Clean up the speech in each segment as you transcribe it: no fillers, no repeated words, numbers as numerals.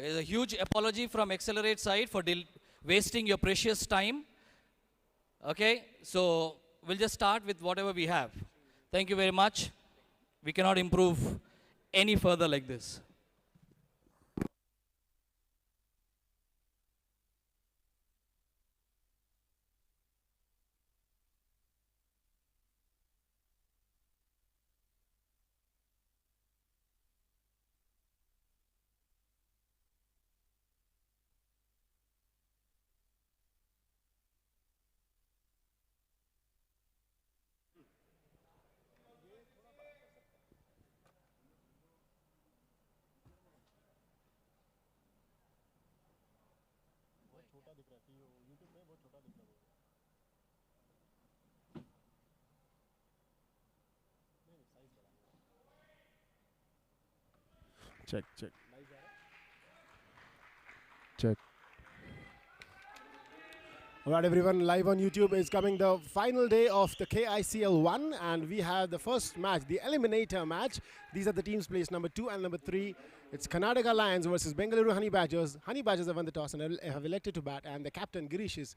A huge apology from Accelerate side for wasting your precious time. Okay, so we'll just start with whatever we have. Thank you very much. We cannot improve any further like this. Check, check. Check. All right, everyone, live on YouTube is coming the final day of the KICL 1, and we have the first match, the eliminator match. These are the teams placed number 2 and number 3. It's Karnataka Lions versus Bengaluru Honey Badgers. Honey Badgers have won the toss and have elected to bat, and the captain, Girish, is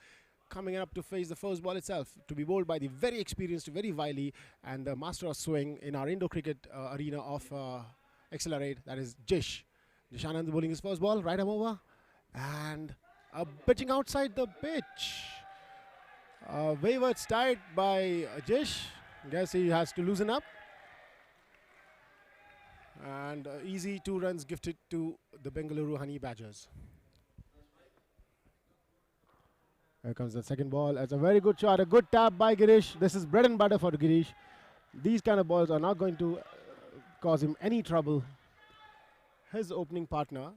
coming up to face the first ball itself, to be bowled by the very experienced, very wily, and the master of swing in our indoor cricket arena of Accelerate, that is Jish. Jishanand bowling his first ball, right arm over, and pitching outside the pitch. Wayward start by Jish. Guess he has to loosen up. And easy 2 runs gifted to the Bengaluru Honey Badgers. Here comes the second ball. It's a very good shot, a good tap by Girish. This is bread and butter for Girish. These kind of balls are not going to cause him any trouble. His opening partner,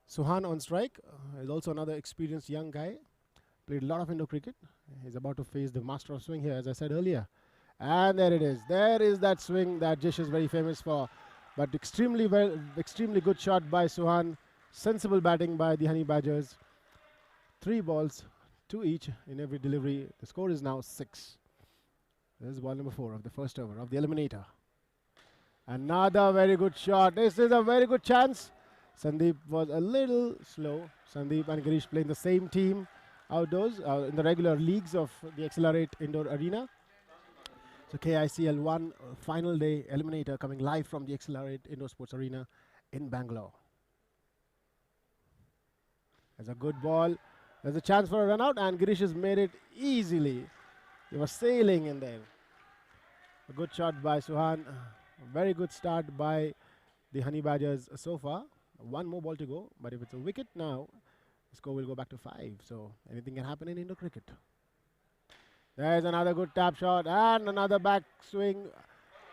Suhan on strike, is also another experienced young guy. Played a lot of indoor cricket. He's about to face the master of swing here, as I said earlier. And there it is. There is that swing that Jish is very famous for. But extremely good shot by Suhan. Sensible batting by the Honey Badgers. 3 balls, 2 each in every delivery. The score is now 6. This is ball number 4 of the first over of the eliminator. Another very good shot. This is a very good chance. Sandeep was a little slow. Sandeep and Girish playing the same team outdoors in the regular leagues of the Accelerate Indoor Arena. So KICL 1 final day eliminator coming live from the Accelerate Indoor Sports Arena in Bangalore. There's a good ball. There's a chance for a run out, and Girish has made it easily. He was sailing in there. A good shot by Suhan. A very good start by the Honey Badgers so far. 1 more ball to go, but if it's a wicket now, the score will go back to 5. So anything can happen in indoor cricket. There's another good tap shot and another back swing.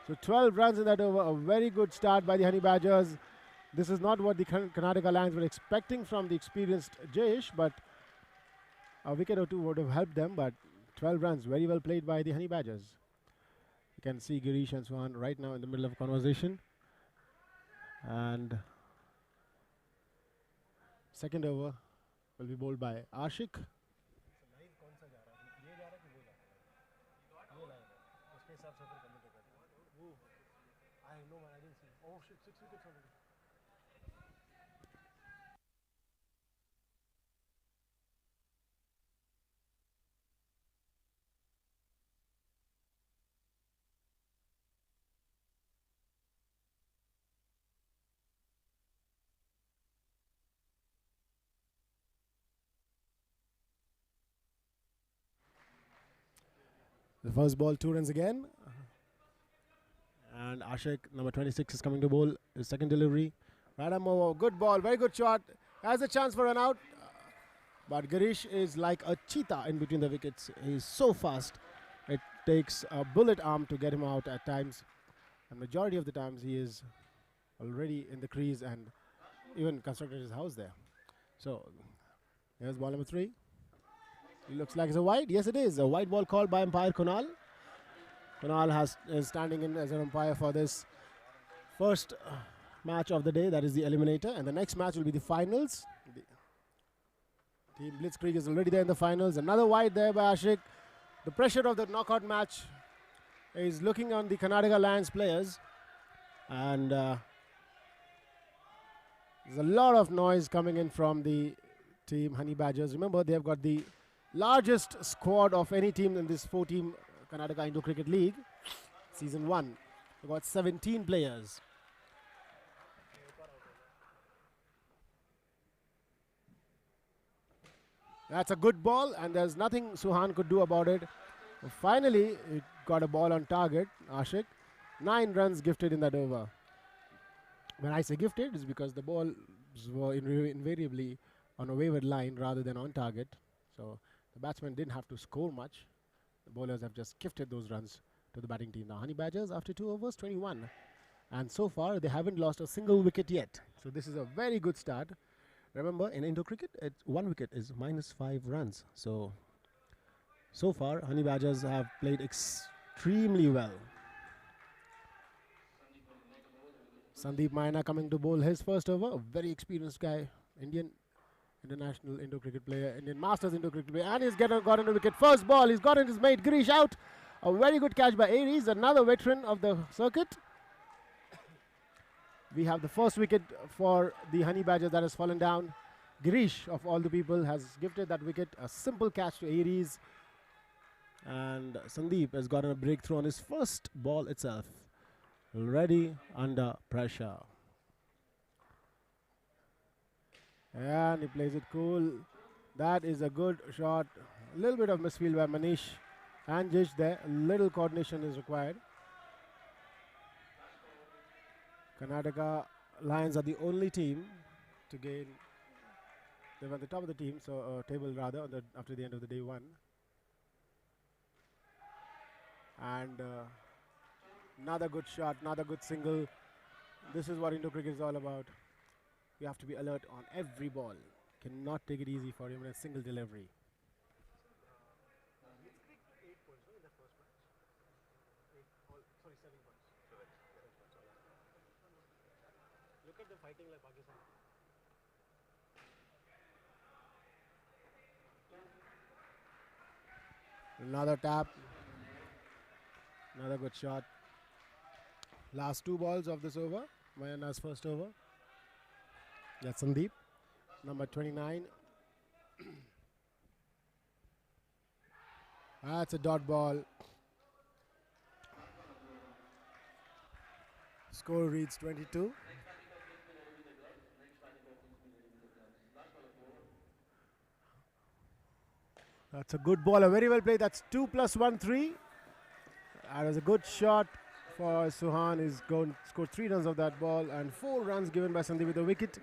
So 12 runs in that over. A very good start by the Honey Badgers. This is not what the Karnataka Lions were expecting from the experienced Jayesh, but a wicket or 2 would have helped them. But 12 runs, very well played by the Honey Badgers. You can see Girish and Swan right now in the middle of a conversation. And second over will be bowled by Ashik. The first ball, 2 runs again. And Ashik, number 26, is coming to bowl his second delivery. Right arm over, good ball, very good shot. Has a chance for an out. But Girish is like a cheetah in between the wickets. He's so fast. It takes a bullet arm to get him out at times. And majority of the times he is already in the crease and even constructed his house there. So here's ball number 3. It looks like it's a wide. Yes, it is. A wide ball called by umpire Kunal. Kunal is standing in as an umpire for this first match of the day. That is the eliminator. And the next match will be the finals. Team Blitzkrieg is already there in the finals. Another wide there by Ashik. The pressure of the knockout match is looking on the Karnataka Lions players. And There's a lot of noise coming in from the team Honey Badgers. Remember, they have got the largest squad of any team in this 4-team Karnataka Indo-Cricket League, Season 1. They've got 17 players. That's a good ball, and there's nothing Suhan could do about it. Finally, it got a ball on target, Ashik. 9 runs gifted in that over. When I say gifted, it's because the balls were invariably on a wayward line rather than on target. So the batsman didn't have to score much. The bowlers have just gifted those runs to the batting team. Now Honey Badgers, after 2 overs, 21. And so far, they haven't lost a single wicket yet. So this is a very good start. Remember, in Indo-Cricket, 1 wicket is -5 runs. So far, Honey Badgers have played extremely well. Sandeep Maina coming to bowl his first over. A very experienced guy. Indian international Indo-Cricket player. Indian Masters Indo-Cricket player. And he's gotten a wicket. First ball, he's gotten his mate Girish out. A very good catch by Aries, another veteran of the circuit. We have the first wicket for the Honey Badgers that has fallen down. Girish, of all the people, has gifted that wicket. A simple catch to Aries. And Sandeep has gotten a breakthrough on his first ball itself. Ready under pressure. And he plays it cool. That is a good shot. A little bit of misfield by Manish and Jish there. A little coordination is required. Karnataka Lions are the only team to gain. They were at the top of the team, so table rather, after the end of the day 1. And another good shot, another good single. This is what Indo-Cricket is all about. You have to be alert on every ball. Cannot take it easy for even a single delivery. Look at the fighting like Pakistan. Another tap. Another good shot. Last 2 balls of this over. Mayana's first over. That's Sandeep, number 29. That's a dot ball. Score reads 22. That's a good ball, a very well played. That's 2 + 1, 3. That was a good shot for Suhan. He's scored 3 runs of that ball and 4 runs given by Sandeep with a wicket.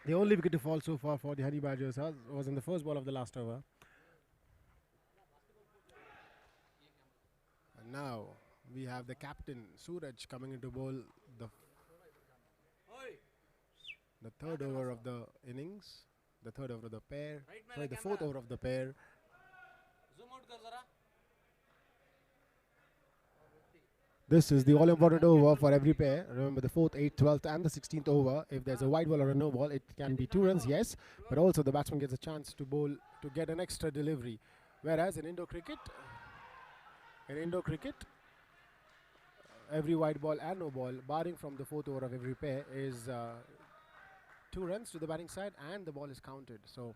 The only wicket to fall so far for the Honey Badgers was in the first ball of the last over. And now we have the captain Suraj coming into bowl the third over of the innings, the third over of the pair, sorry, the fourth over of the pair. This is the all-important over for every pair. Remember, the 4th, 8th, 12th and the 16th over. If there's a wide ball or a no ball, it can be 2 runs, yes. But also the batsman gets a chance to bowl to get an extra delivery. Whereas in Indo-Cricket, every wide ball and no ball, barring from the 4th over of every pair, is 2 runs to the batting side and the ball is counted. So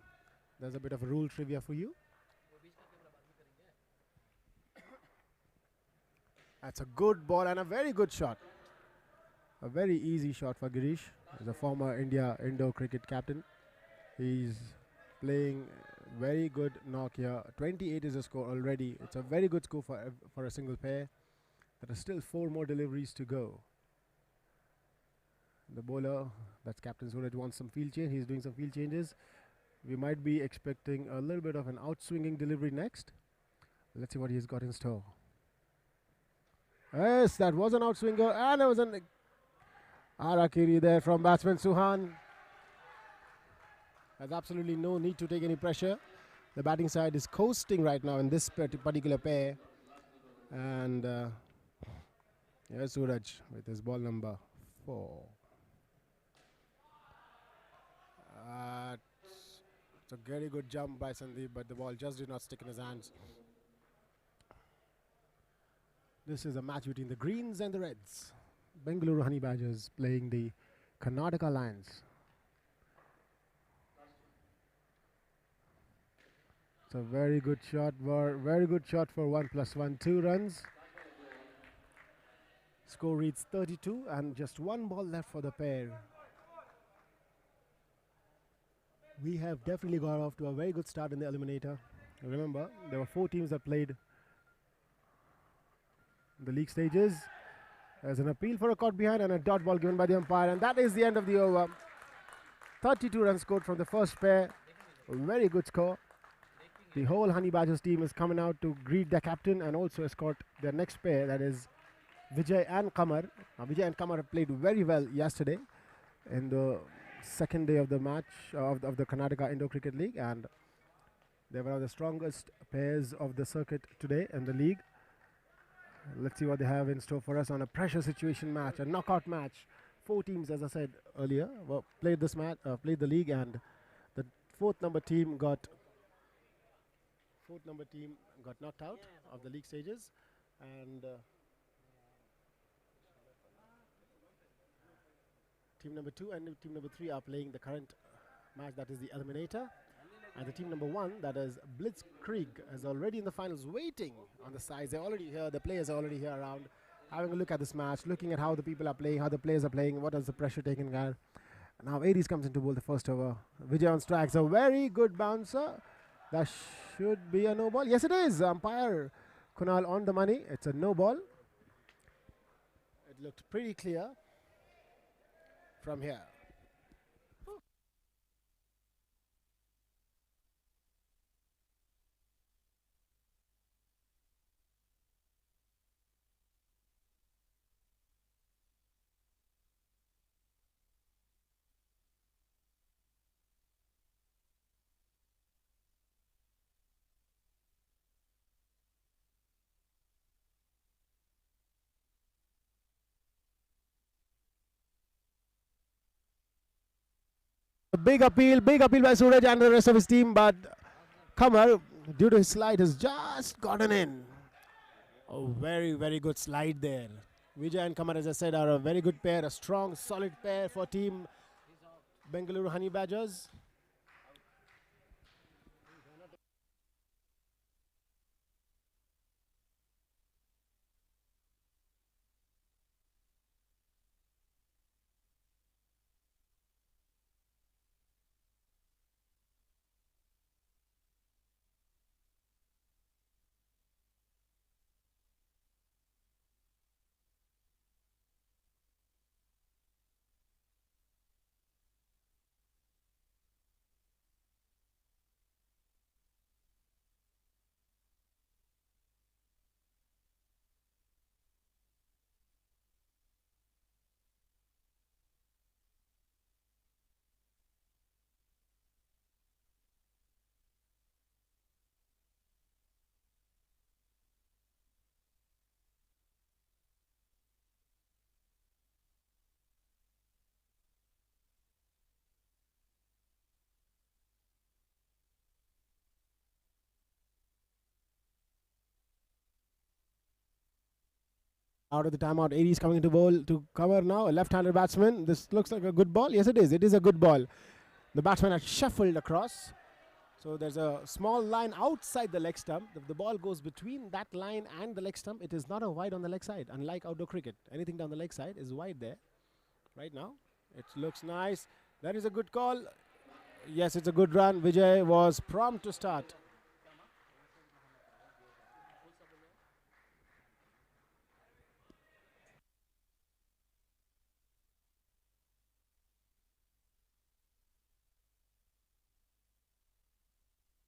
there's a bit of a rule trivia for you. That's a good ball and a very good shot. A very easy shot for Girish. He's a former India Indo-Cricket captain. He's playing very good knock here. 28 is the score already. It's a very good score for a single pair. There are still 4 more deliveries to go. The bowler, that's Captain Suraj, wants some field change. He's doing some field changes. We might be expecting a little bit of an outswinging delivery next. Let's see what he's got in store. Yes, that was an outswinger, and there was an Arakiri there from batsman Suhan. There's absolutely no need to take any pressure. The batting side is coasting right now in this particular pair. And here's Suraj with his ball number 4. It's a very good jump by Sandeep, but the ball just did not stick in his hands. This is a match between the Greens and the Reds. Bengaluru Honey Badgers playing the Karnataka Lions. It's a very good shot. Very good shot for 1+1, 2 runs. Score reads 32 and just one ball left for the pair. We have definitely got off to a very good start in the eliminator. Remember, there were 4 teams that played the league stages. There's an appeal for a caught behind and a dot ball given by the umpire, and that is the end of the over. 32 runs scored from the first pair. A very good score. The whole Honey Badgers team is coming out to greet their captain and also escort their next pair, that is Vijay and Kamar. Now, Vijay and Kamar played very well yesterday in the second day of the match of the Karnataka Indo-Cricket League, and they were one of the strongest pairs of the circuit today in the league. Let's see what they have in store for us on a pressure situation match, a knockout match. 4 teams, as I said earlier, played this match, played the league, and the fourth number team got knocked out of the league stages, and team number 2 and team number 3 are playing the current match, that is the eliminator. And the team number 1, that is Blitzkrieg, is already in the finals, waiting on the sides. They're already here. The players are already here around, having a look at this match, looking at how the people are playing, how the players are playing, what is the pressure taken there. Now Aries comes into bowl the first over. Vijay on strikes, a very good bouncer. That should be a no ball. Yes, it is. Umpire Kunal on the money. It's a no ball. It looked pretty clear from here. A big appeal by Suraj and the rest of his team, but Kamar, due to his slide, has just gotten in. A very, very good slide there. Vijay and Kamar, as I said, are a very good pair, a strong, solid pair for team Bengaluru Honey Badgers. Out of the timeout, Aries coming into bowl to cover now. A left-handed batsman. This looks like a good ball. Yes, it is. It is a good ball. The batsman had shuffled across. So there's a small line outside the leg stump. If the ball goes between that line and the leg stump, it is not a wide on the leg side, unlike outdoor cricket. Anything down the leg side is wide there. Right now, it looks nice. That is a good call. Yes, it's a good run. Vijay was prompt to start.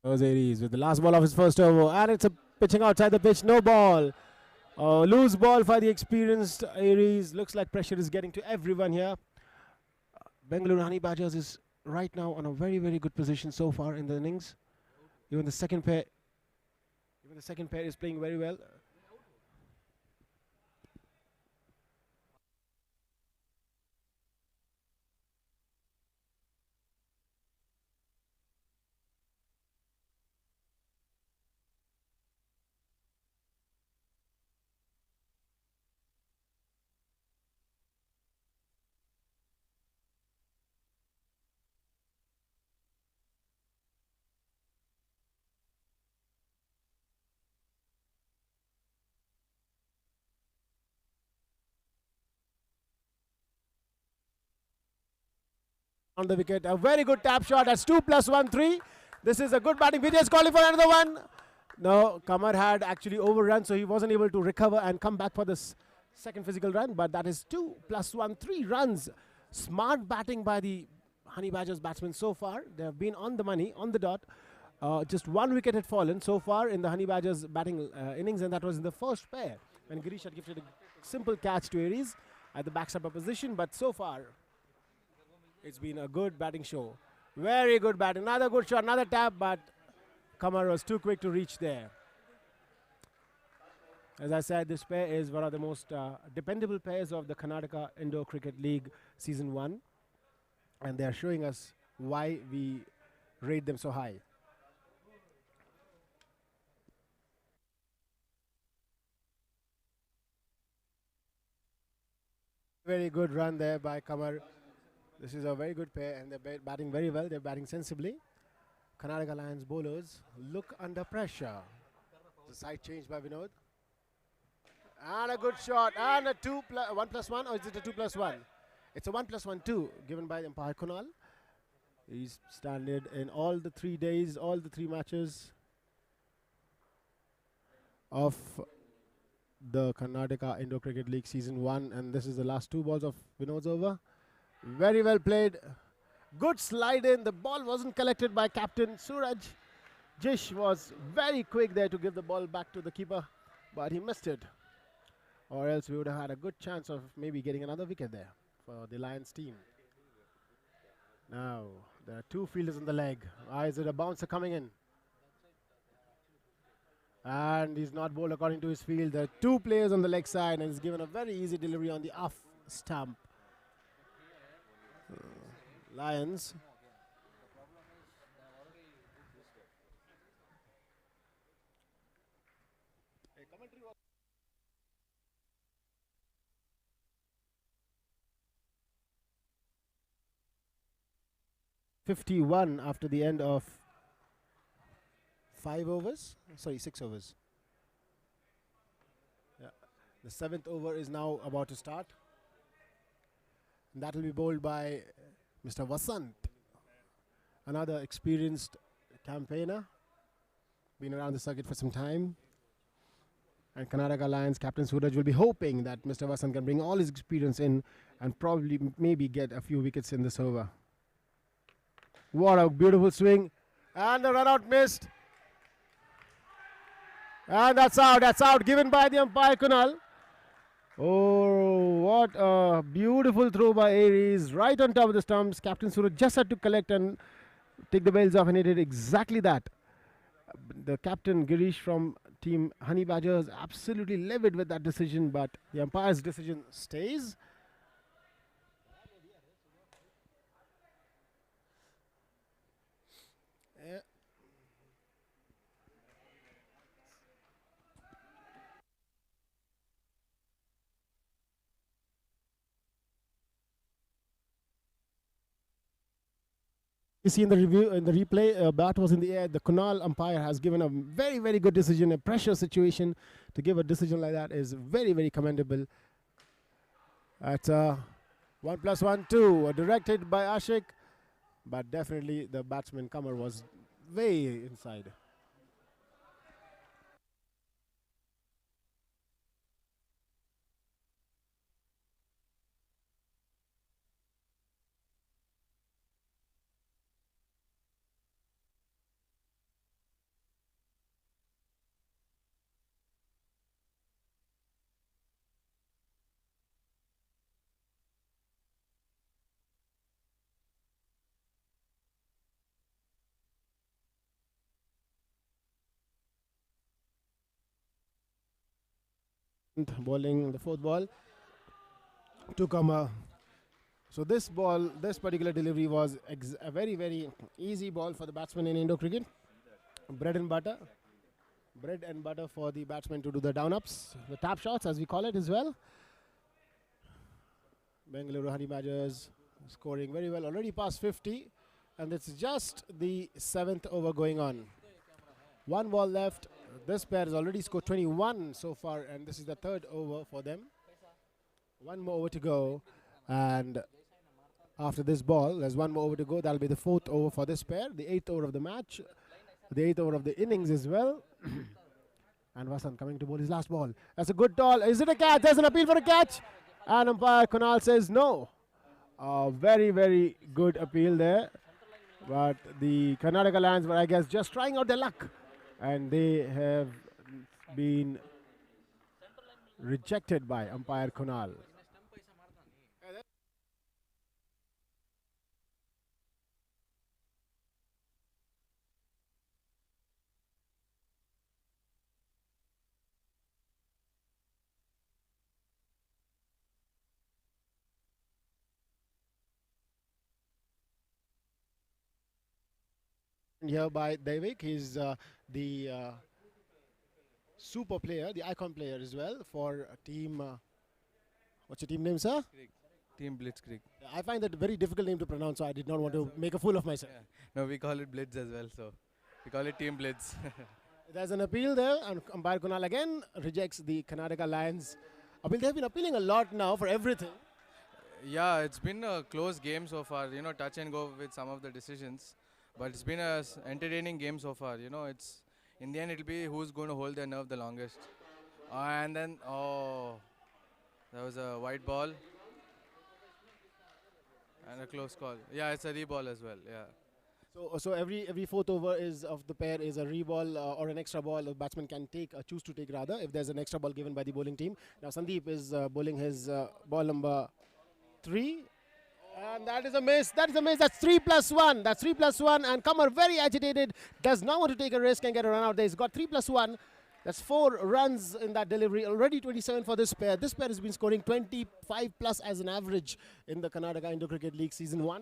There's Aries with the last ball of his first over, and it's a pitching outside the pitch, no ball. Loose ball for the experienced Aries. Looks like pressure is getting to everyone here. Bengaluru Honey Badgers is right now on a very, very good position so far in the innings. Even the second pair is playing very well. on the wicket. A very good tap shot. That's 2 + 1, 3. This is a good batting. Vijay is calling for another one. No, Kamar had actually overrun, so he wasn't able to recover and come back for this second physical run. But that is 2 + 1, 3 runs. Smart batting by the Honey Badgers batsmen so far. They have been on the money, on the dot. Just 1 wicket had fallen so far in the Honey Badgers batting innings, and that was in the first pair when Girish had gifted a simple catch to Aries at the backstabber position. But so far, it's been a good batting show. Very good batting. Another good shot, another tap, but Kamar was too quick to reach there. As I said, this pair is one of the most dependable pairs of the Karnataka Indoor Cricket League Season 1. And they are showing us why we rate them so high. Very good run there by Kamar. This is a very good pair, and they're batting very well. They're batting sensibly. Karnataka Lions bowlers look under pressure. The side change by Vinod. And a good shot. And a 1 + 1, or is it a 2 + 1? It's a 1 + 1, 2, given by the umpire Kunal. He's standard in all the 3 days, all the 3 matches of the Karnataka Indoor Cricket League Season 1. And this is the last 2 balls of Vinod's over. Very well played. Good slide in. The ball wasn't collected by Captain Suraj. Jish was very quick there to give the ball back to the keeper, but he missed it. Or else we would have had a good chance of maybe getting another wicket there for the Lions team. Now, there are 2 fielders on the leg. Is it a bouncer coming in? And he's not bowled according to his field. There are 2 players on the leg side, and he's given a very easy delivery on the off stump. Lions. .51 after the end of 5 overs. Sorry, 6 overs. Yeah. The 7th over is now about to start. And that will be bowled by Mr. Vasant, another experienced campaigner, been around the circuit for some time. And Karnataka Lions captain Suraj will be hoping that Mr. Vasant can bring all his experience in and probably maybe get a few wickets in this over. What a beautiful swing. And the run out missed. And that's out, given by the umpire Kunal. Oh, what a beautiful throw by Aries, right on top of the stumps. Captain Suraj just had to collect and take the bails off, and he did exactly that. The captain Girish from team Honey Badgers absolutely livid with that decision, but the umpire's decision stays. You see in the review, in the replay, bat was in the air. The Kunal umpire has given a very, very good decision. A pressure situation to give a decision like that is very, very commendable. At 1 + 1, 2, directed by Ashik, but definitely the batsman Kamar was way inside. Bowling the 4th ball to Kamar. So this ball, this particular delivery was a very, very easy ball for the batsman in Indo cricket. Bread and butter for the batsman to do the down-ups, the tap shots as we call it as well. Bengaluru Honey Badgers scoring very well, already past 50, and it's just the 7th over going on. 1 ball left. This pair has already scored 21 so far, and this is the 3rd over for them. 1 more over to go, and after this ball. There's one more over to go. That'll be the fourth over for this pair, the eighth over of the match, the eighth over of the innings as well. And Vasant coming to bowl his last ball. That's a good toll. Is it a catch? There's an appeal for a catch. And umpire Kunal says no. Very, very good appeal there. But the Karnataka Lions were, I guess, just trying out their luck. And they have been rejected by umpire Kunal. Here by Devik, he's the super player, the icon player as well for team. What's your team name, sir? Team Blitzkrieg. I find that a very difficult name to pronounce, so I did not want to make a fool of myself. Yeah. No, we call it Blitz as well, so we call it Team Blitz. There's an appeal there, and umpire Kunal again rejects the Karnataka Lions. Appeal. They've been appealing a lot now for everything. Yeah, it's been a close game so far. You know, touch and go with some of the decisions, but it's been a entertaining game so far. You know, it's in the end it'll be who's going to hold their nerve the longest. And then that was a white ball and a close call. Yeah, it's a re-ball as well. Yeah. So every fourth over is of the pair is a re-ball or an extra ball. The batsman can choose to take rather if there's an extra ball given by the bowling team. Now Sandeep is bowling his ball number 3. And that is a miss. That is a miss. That's 3+1. That's 3+1. And Kamar, very agitated, does not want to take a risk and get a run out there. He's got 3+1. That's 4 runs in that delivery. Already 27 for this pair. This pair has been scoring 25 plus as an average in the Karnataka Indo Cricket League Season 1.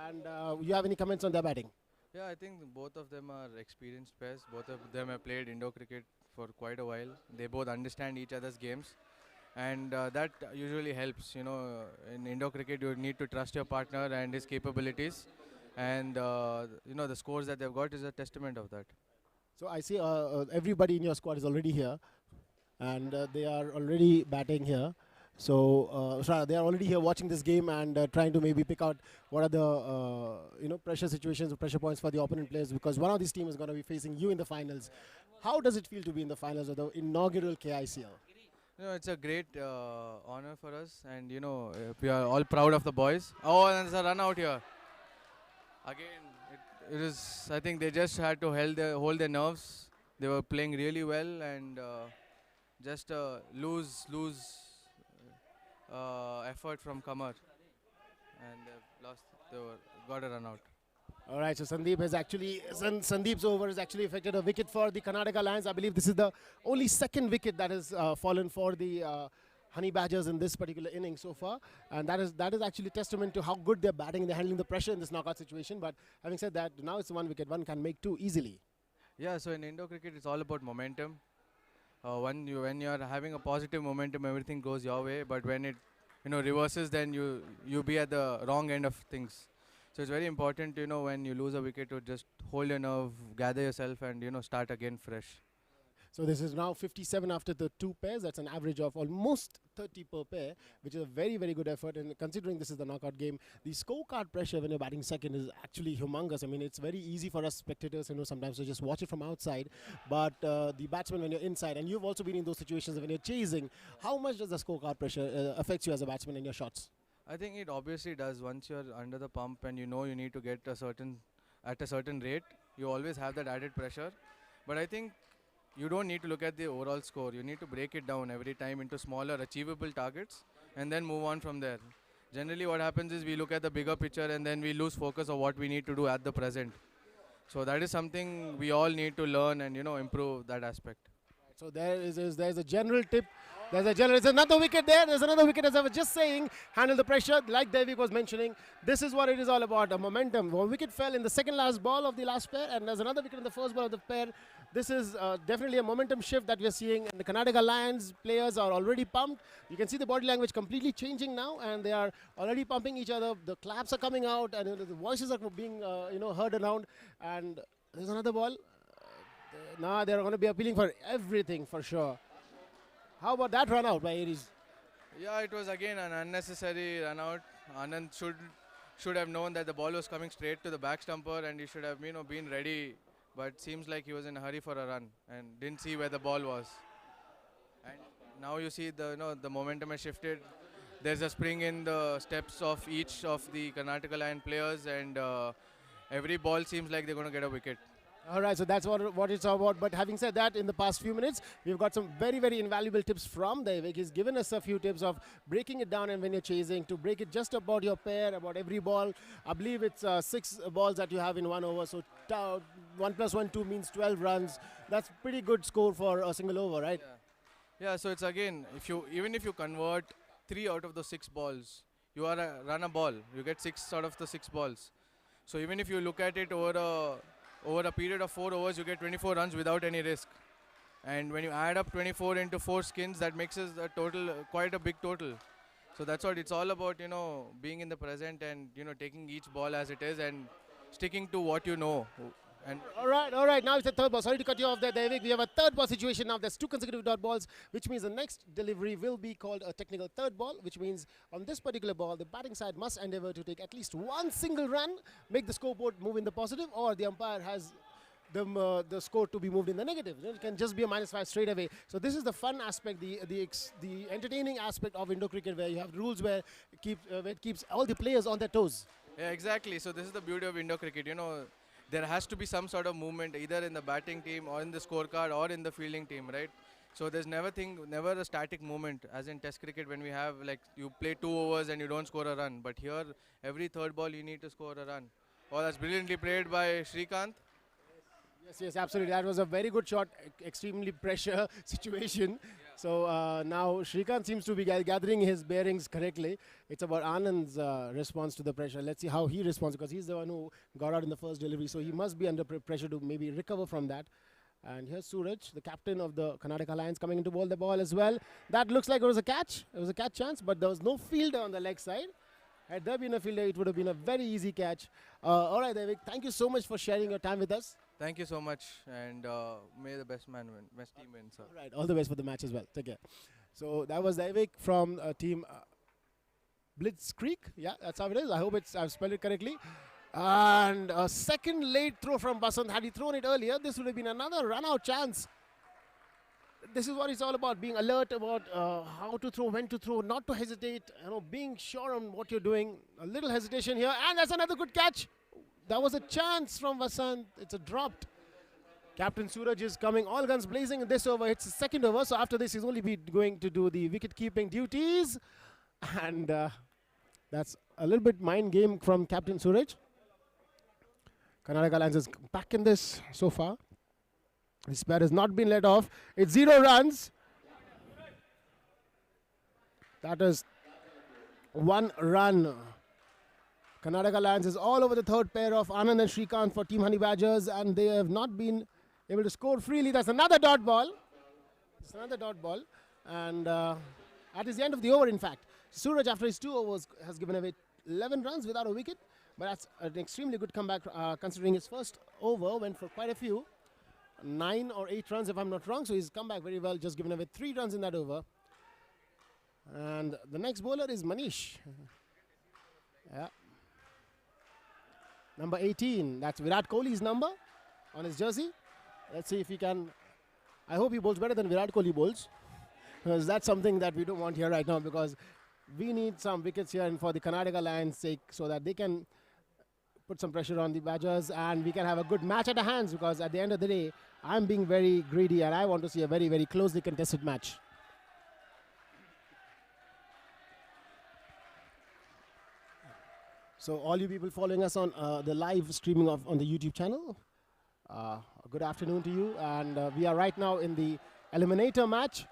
And you have any comments on their batting? Yeah, I think both of them are experienced players. Both of them have played Indo cricket for quite a while. They both understand each other's games. And that usually helps. You know, in Indo cricket, you need to trust your partner and his capabilities. And, you know, the scores that they've got is a testament of that. So I see everybody in your squad is already here. And they are already batting here. So they are already here watching this game and trying to maybe pick out what are the pressure situations or pressure points for the opponent players, because one of these teams is going to be facing you in the finals. How does it feel to be in the finals of the inaugural KICL? You know, it's a great honor for us, and you know, we are all proud of the boys. Oh, and there's a run out here. Again, it is. I think they just had to hold their nerves. They were playing really well, and just lose effort from Kamar, and they've lost. Got a run out. All right, so Sandeep's over has actually affected a wicket for the Karnataka Lions. I believe this is the only second wicket that has fallen for the Honey Badgers in this particular inning so far, and that is actually testament to how good they're batting and they're handling the pressure in this knockout situation. But having said that, now it's one wicket, one can make 2 easily. Yeah, so in Indo cricket, it's all about momentum. When you're having a positive momentum, everything goes your way. But when it reverses, then you be at the wrong end of things. So it's very important, when you lose a wicket, to just hold your nerve, gather yourself, and start again fresh. So this is now 57 after the 2 pairs. That's an average of almost 30 per pair, which is a very, very good effort. And considering this is the knockout game, the scorecard pressure when you're batting second is actually humongous. I mean, it's very easy for us spectators, sometimes to just watch it from outside. But the batsman, when you're inside, and you've also been in those situations when you're chasing, how much does the scorecard pressure affect you as a batsman in your shots? I think it obviously does. Once you're under the pump and you need to get at a certain rate, you always have that added pressure. But I think you don't need to look at the overall score. You need to break it down every time into smaller achievable targets and then move on from there. Generally what happens is we look at the bigger picture and then we lose focus of what we need to do at the present. So that is something we all need to learn and improve that aspect. So there's a general tip. There's another wicket there. There's another wicket, as I was just saying. Handle the pressure, like Devik was mentioning. This is what it is all about, a momentum. One wicket fell in the second last ball of the last pair, and there's another wicket in the first ball of the pair. This is definitely a momentum shift that we're seeing. And the Karnataka Lions players are already pumped. You can see the body language completely changing now, and they are already pumping each other. The claps are coming out, and the voices are being heard around. And there's another ball. Now they're going to be appealing for everything for sure. How about that run out by Aries? Yeah, it was again an unnecessary run out. Anand should have known that the ball was coming straight to the back stumper and he should have been ready. But seems like he was in a hurry for a run and didn't see where the ball was. And now you see the momentum has shifted. There's a spring in the steps of each of the Karnataka line players, and every ball seems like they're going to get a wicket. All right, so that's what it's all about. But having said that, in the past few minutes, we've got some very, very invaluable tips from Daivik. He's given us a few tips of breaking it down and when you're chasing, to break it just about your pair, about every ball. I believe it's 6 balls that you have in 1 over, so 1 plus 1, 2 means 12 runs. That's pretty good score for a single over, right? Yeah, so it's again, even if you convert 3 out of the 6 balls, you run a ball. You get 6 out of the 6 balls. So even if you look at it over a period of 4 overs, you get 24 runs without any risk. And when you add up 24 into 4 skins, that makes us a total, quite a big total. So that's what it's all about, being in the present and, taking each ball as it is and sticking to what you know. And All right. Now it's the third ball. Sorry to cut you off there, David. We have a third ball situation now. There's 2 consecutive dot balls, which means the next delivery will be called a technical third ball, which means on this particular ball, the batting side must endeavor to take at least 1 single run, make the scoreboard move in the positive, or the umpire has the score to be moved in the negative. It can just be a -5 straight away. So this is the fun aspect, the entertaining aspect of Indo cricket, where you have rules where it keeps all the players on their toes. yeah, exactly. So this is the beauty of Indo cricket. There has to be some sort of movement either in the batting team or in the scorecard or in the fielding team, right? So there's never a static movement as in Test cricket when we have like you play 2 overs and you don't score a run. But here, every third ball you need to score a run. Oh, that's brilliantly played by Srikanth. Yes, absolutely. That was a very good shot, extremely pressure situation. So now Srikanth seems to be gathering his bearings correctly. It's about Anand's response to the pressure. Let's see how he responds, because he's the one who got out in the first delivery. So he must be under pressure to maybe recover from that. And here's Suraj, the captain of the Karnataka Lions, coming in to bowl the ball as well. That looks like it was a catch. It was a catch chance, but there was no fielder on the leg side. Had there been a fielder, it would have been a very easy catch. All right, David, thank you so much for sharing your time with us. Thank you so much, and may the best man win, best team win, sir. All right, all the best for the match as well. Take care. So that was Daivik from team Blitzkrieg. Yeah, that's how it is. I hope I've spelled it correctly. And a second late throw from Basant. Had he thrown it earlier, this would have been another run-out chance. This is what it's all about, being alert about how to throw, when to throw, not to hesitate, being sure on what you're doing. A little hesitation here, and that's another good catch. That was a chance from Vasant. It's a dropped. Captain Suraj is coming all guns blazing in this over. It's the second over, so after this he's only going to do the wicket-keeping duties. And that's a little bit mind game from Captain Suraj. Karnataka Lions is back in this so far. This pair has not been let off. It's 0 runs. That is 1 run. Karnataka Lions is all over the third pair of Anand and Srikanth for Team Honey Badgers, and they have not been able to score freely. That's another dot ball. It's another dot ball. And that is the end of the over, in fact. Suraj, after his 2 overs, has given away 11 runs without a wicket. But that's an extremely good comeback, considering his first over went for quite a few. 9 or 8 runs, if I'm not wrong. So he's come back very well, just given away 3 runs in that over. And the next bowler is Manish. Yeah. Number 18, that's Virat Kohli's number on his jersey. Let's see if he can. I hope he bowls better than Virat Kohli bowls, because that's something that we don't want here right now, because we need some wickets here and for the Karnataka Lions' sake, so that they can put some pressure on the Badgers and we can have a good match at the hands, because at the end of the day, I'm being very greedy and I want to see a very, very closely contested match. So all you people following us on the live streaming on the YouTube channel, good afternoon to you. And we are right now in the eliminator match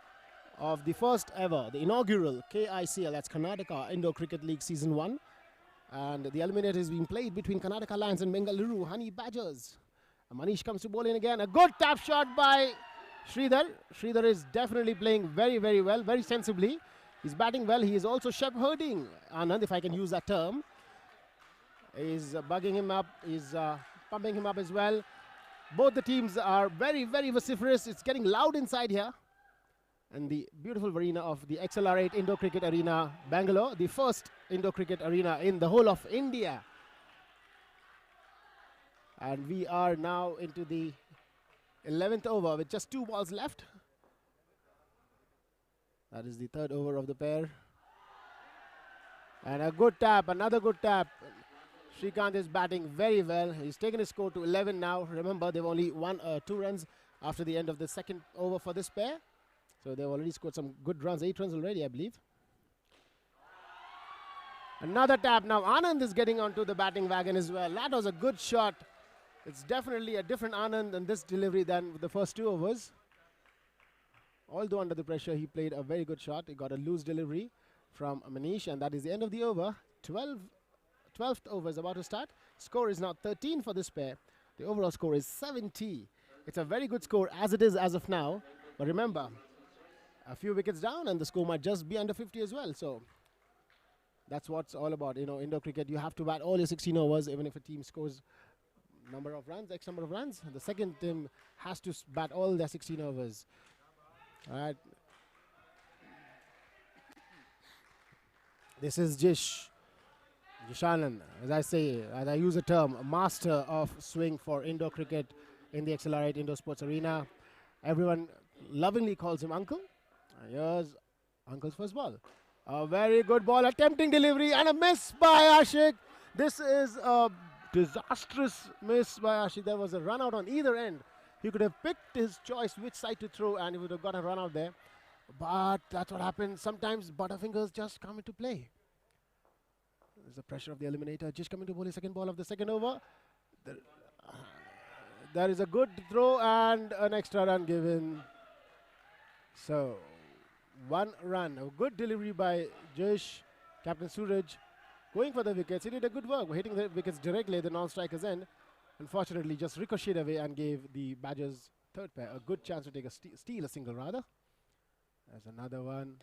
of the first ever, the inaugural KICL, that's Karnataka Indo Cricket League Season 1. And the eliminator is being played between Karnataka Lions and Bengaluru Honey Badgers. And Manish comes to bowl in again. A good tap shot by Sridhar. Sridhar is definitely playing very, very well, very sensibly. He's batting well. He is also shepherding Anand, if I can use that term. He's bugging him up. He's pumping him up as well. Both the teams are very, very vociferous. It's getting loud inside here. in the beautiful arena of the XLR8 Indoor Cricket Arena, Bangalore, the first indoor cricket arena in the whole of India. And we are now into the 11th over with just 2 balls left. That is the 3rd over of the pair. And a good tap, another good tap. Srikanth is batting very well. He's taken his score to 11 now. Remember, they've only won 2 runs after the end of the 2nd over for this pair. So they've already scored some good runs, 8 runs already, I believe. Another tap now. Anand is getting onto the batting wagon as well. That was a good shot. It's definitely a different Anand in this delivery than the first 2 overs. Although under the pressure, he played a very good shot. He got a loose delivery from Manish, and that is the end of the over. 12th over is about to start. Score is now 13 for this pair. The overall score is 70. It's a very good score as it is as of now. But remember, a few wickets down and the score might just be under 50 as well. So that's what's all about. You know, indoor cricket, you have to bat all your 16 overs, even if a team scores number of runs, X number of runs. The second team has to bat all their 16 overs. All right. This is Jishanand, as I say, as I use the term, a master of swing for indoor cricket in the XLR8 Indoor Sports Arena. Everyone lovingly calls him Uncle. Here's Uncle's first ball. A very good ball, a tempting delivery, and a miss by Ashik. This is a disastrous miss by Ashik. There was a run out on either end. He could have picked his choice which side to throw, and he would have got a run out there. But that's what happens. Sometimes butterfingers just come into play. There's the pressure of the eliminator. Just coming to bowl his second ball of the second over. There is a good throw and an extra run given. So, 1 run. A good delivery by Jish. Captain Suraj going for the wickets. He did a good work, hitting the wickets directly at the non-striker's end. Unfortunately, just ricocheted away and gave the Badgers' third pair a good chance to take a steal a single rather. There's another one.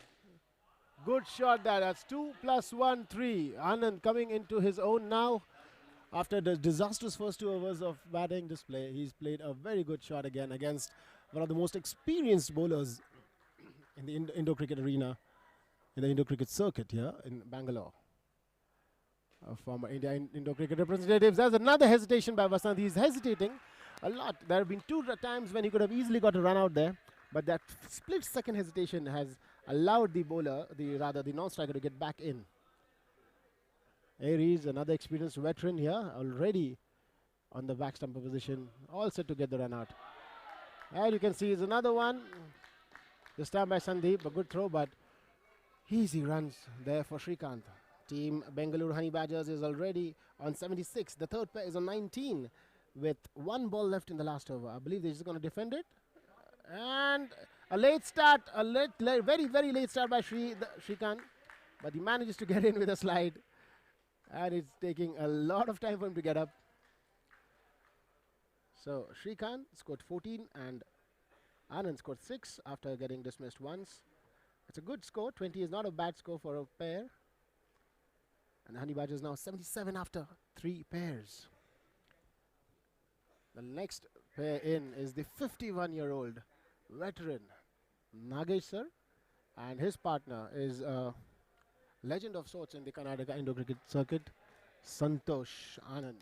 Good shot there. That's 2 + 1, 3. Anand coming into his own now. After the disastrous first 2 overs of batting display, he's played a very good shot again against one of the most experienced bowlers in the indoor cricket arena, in the indoor cricket circuit here in Bangalore. Former India indoor cricket representatives. There's another hesitation by Vasant. He's hesitating a lot. There have been 2 times when he could have easily got a run out there, but that split-second hesitation has allowed the bowler, the non-striker, to get back in. Aries, another experienced veteran here, already on the back stumper position, all set to get the run out. And you can see is another one. This time by Sandeep, a good throw, but easy runs there for Srikanth. Team Bengaluru Honey Badgers is already on 76. The third pair is on 19 with 1 ball left in the last over. I believe they're just going to defend it. And a late start, very, very late start by Srikanth, but he manages to get in with a slide. And it's taking a lot of time for him to get up. So Srikanth scored 14 and Anand scored 6 after getting dismissed once. It's a good score. 20 is not a bad score for a pair. And the Honey Badgers now 77 after 3 pairs. The next pair in is the 51-year-old veteran Nagesh sir, and his partner is a legend of sorts in the Karnataka indoor cricket circuit, Santosh Anand.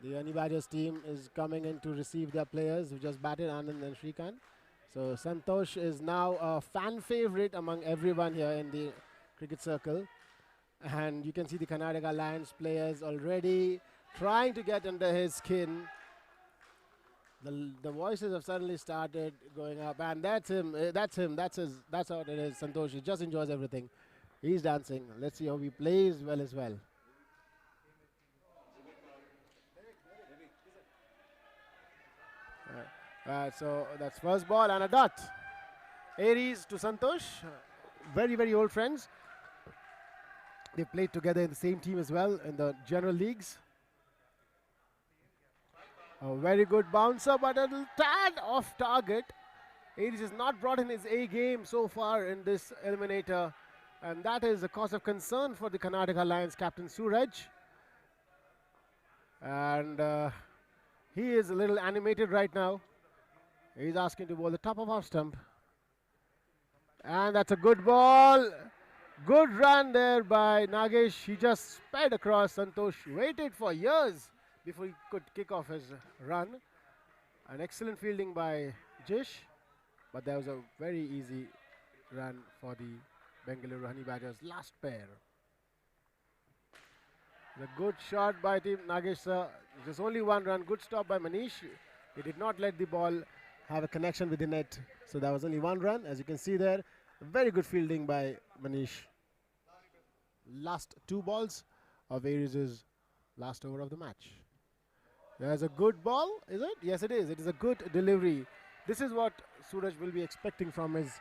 The Honey Badgers team is coming in to receive their players who just batted, Anand and Srikanth. So Santosh is now a fan favorite among everyone here in the cricket circle. And you can see the Karnataka Lions players already trying to get under his skin. The voices have suddenly started going up, and that's him, that's how it is. Santosh, he just enjoys everything. He's dancing. Let's see how he plays well as well. So that's first ball and a dot. Aries to Santosh, very, very old friends. They played together in the same team as well in the general leagues. A very good bouncer, but a little tad off target. Aries has not brought in his A game so far in this eliminator, and that is a cause of concern for the Karnataka Lions captain Suraj. And He is a little animated right now. He's asking to bowl the top of off stump. And that's a good ball. Good run there by Nagesh. He just sped across. Santosh waited for years before he could kick off his run. An excellent fielding by Jish, but that was a very easy run for the Bengaluru Honey Badgers last pair. The good shot by Team Nagesh sir. Just only one run. Good stop by Manish. He did not let the ball have a connection with the net. So that was only one run. As you can see there, very good fielding by Manish. Last two balls of Aries' last over of the match. There's a good ball, is it? Yes, it is. It is a good delivery. This is what Suraj will be expecting from his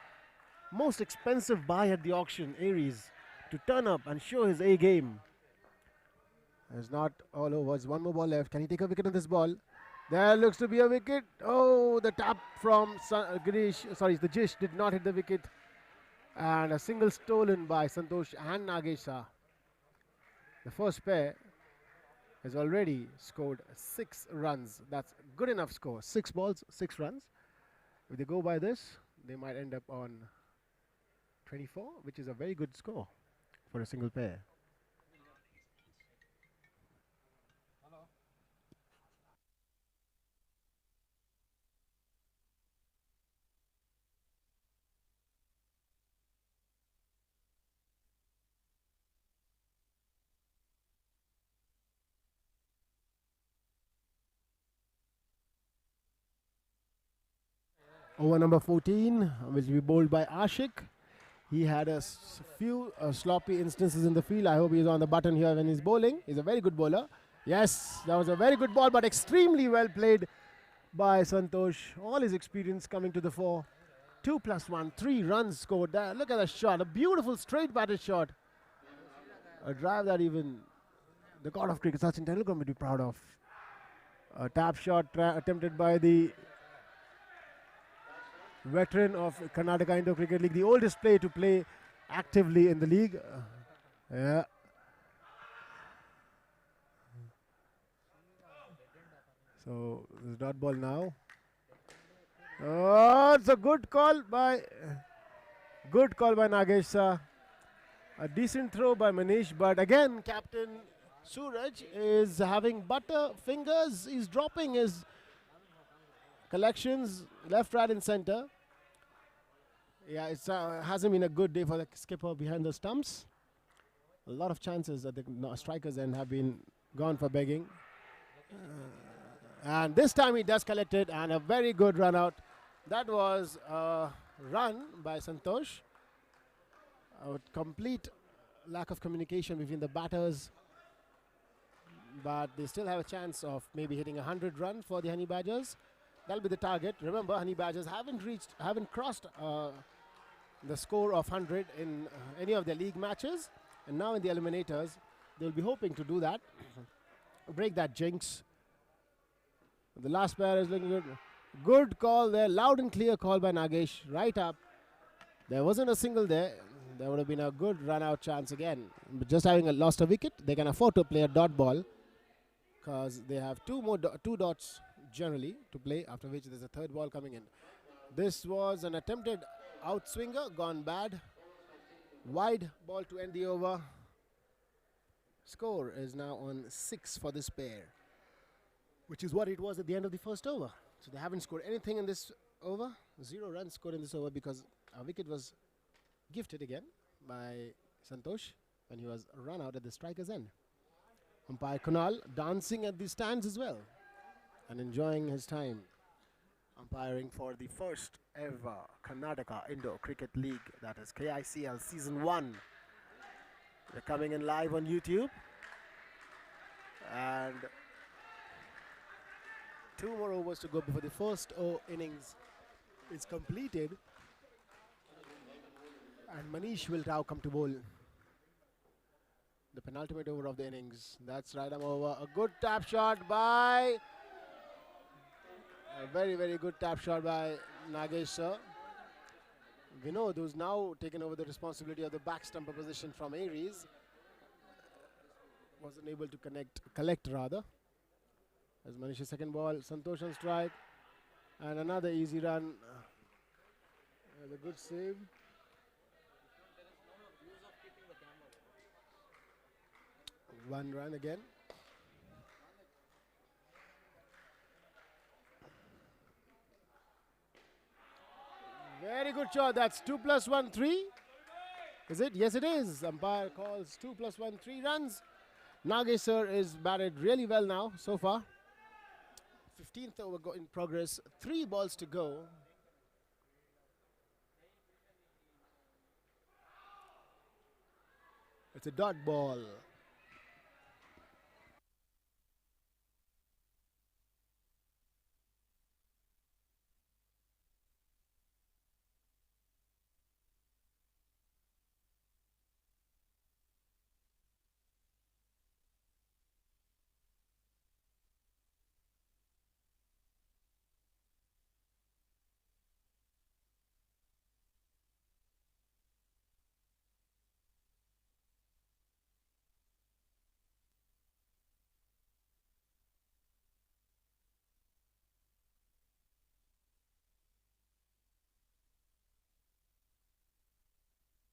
most expensive buy at the auction, Aries, to turn up and show his A game. It's not all over. There's one more ball left. Can he take a wicket on this ball? There looks to be a wicket. Oh, the tap from the Jish did not hit the wicket. And a single stolen by Santosh and Nagesha. The first pair has already scored 6 runs. That's good enough score. 6 balls, 6 runs. If they go by this, they might end up on 24, which is a very good score for a single pair. Over number 14 will be bowled by Ashik. He had a few sloppy instances in the field. I hope he's on the button here when he's bowling. He's a very good bowler. Yes, that was a very good ball, but extremely well played by Santosh. All his experience coming to the fore. 2+1, 3 runs scored there. Look at the shot. A beautiful straight batted shot. A drive that even the god of cricket, Sachin Tendulkar, would be proud of. A tap shot attempted by the veteran of Karnataka Indo Cricket League, the oldest player to play actively in the league. Yeah. So this dot ball now. Oh, it's a good call by Nagesh. A decent throw by Manish, but again, Captain Suraj is having butter fingers. He's dropping his collections left, right, and center. Yeah, it hasn't been a good day for the skipper behind the stumps. A lot of chances at the strikers end have been gone for begging. And this time he does collect it, and a very good run out. That was a run by Santosh. A complete lack of communication between the batters. But they still have a chance of maybe hitting 100 run for the Honey Badgers. That'll be the target. Remember, Honey Badgers haven't crossed the score of 100 in any of their league matches. And now in the eliminators, they'll be hoping to do that. Break that jinx. The last pair is looking good. Good call there. Loud and clear call by Nagesh. Right up. There wasn't a single there. There would have been a good run-out chance again. But just having lost a wicket, they can afford to play a dot ball because they have two dots generally to play, after which there's a third ball coming in. This was an attempted outswinger, gone bad. Wide ball to end the over. Score is now on 6 for this pair, which is what it was at the end of the first over. So they haven't scored anything in this over. 0 runs scored in this over because a wicket was gifted again by Santosh when he was run out at the striker's end. Umpire Kunal dancing at the stands as well and enjoying his time umpiring for the first ever Karnataka Indo Cricket League, that is KICL Season 1. They're coming in live on YouTube. And 2 more overs to go before the first innings is completed. And Manish will now come to bowl. The penultimate over of the innings. That's right arm over. A good tap shot by... A very, very good tap shot by Nagesh sir. Vinod, who's now taken over the responsibility of the back stumper position from Aries, wasn't able to collect rather. As Manish's second ball, Santosh on strike. And another easy run. A good save. One run again. Very good shot. That's 2 plus 1, 3. Is it? Yes, it is. Umpire calls 2 plus 1, 3 runs. Nagesh sir is batted really well now so far. 15th over in progress. 3 balls to go. It's a dot ball.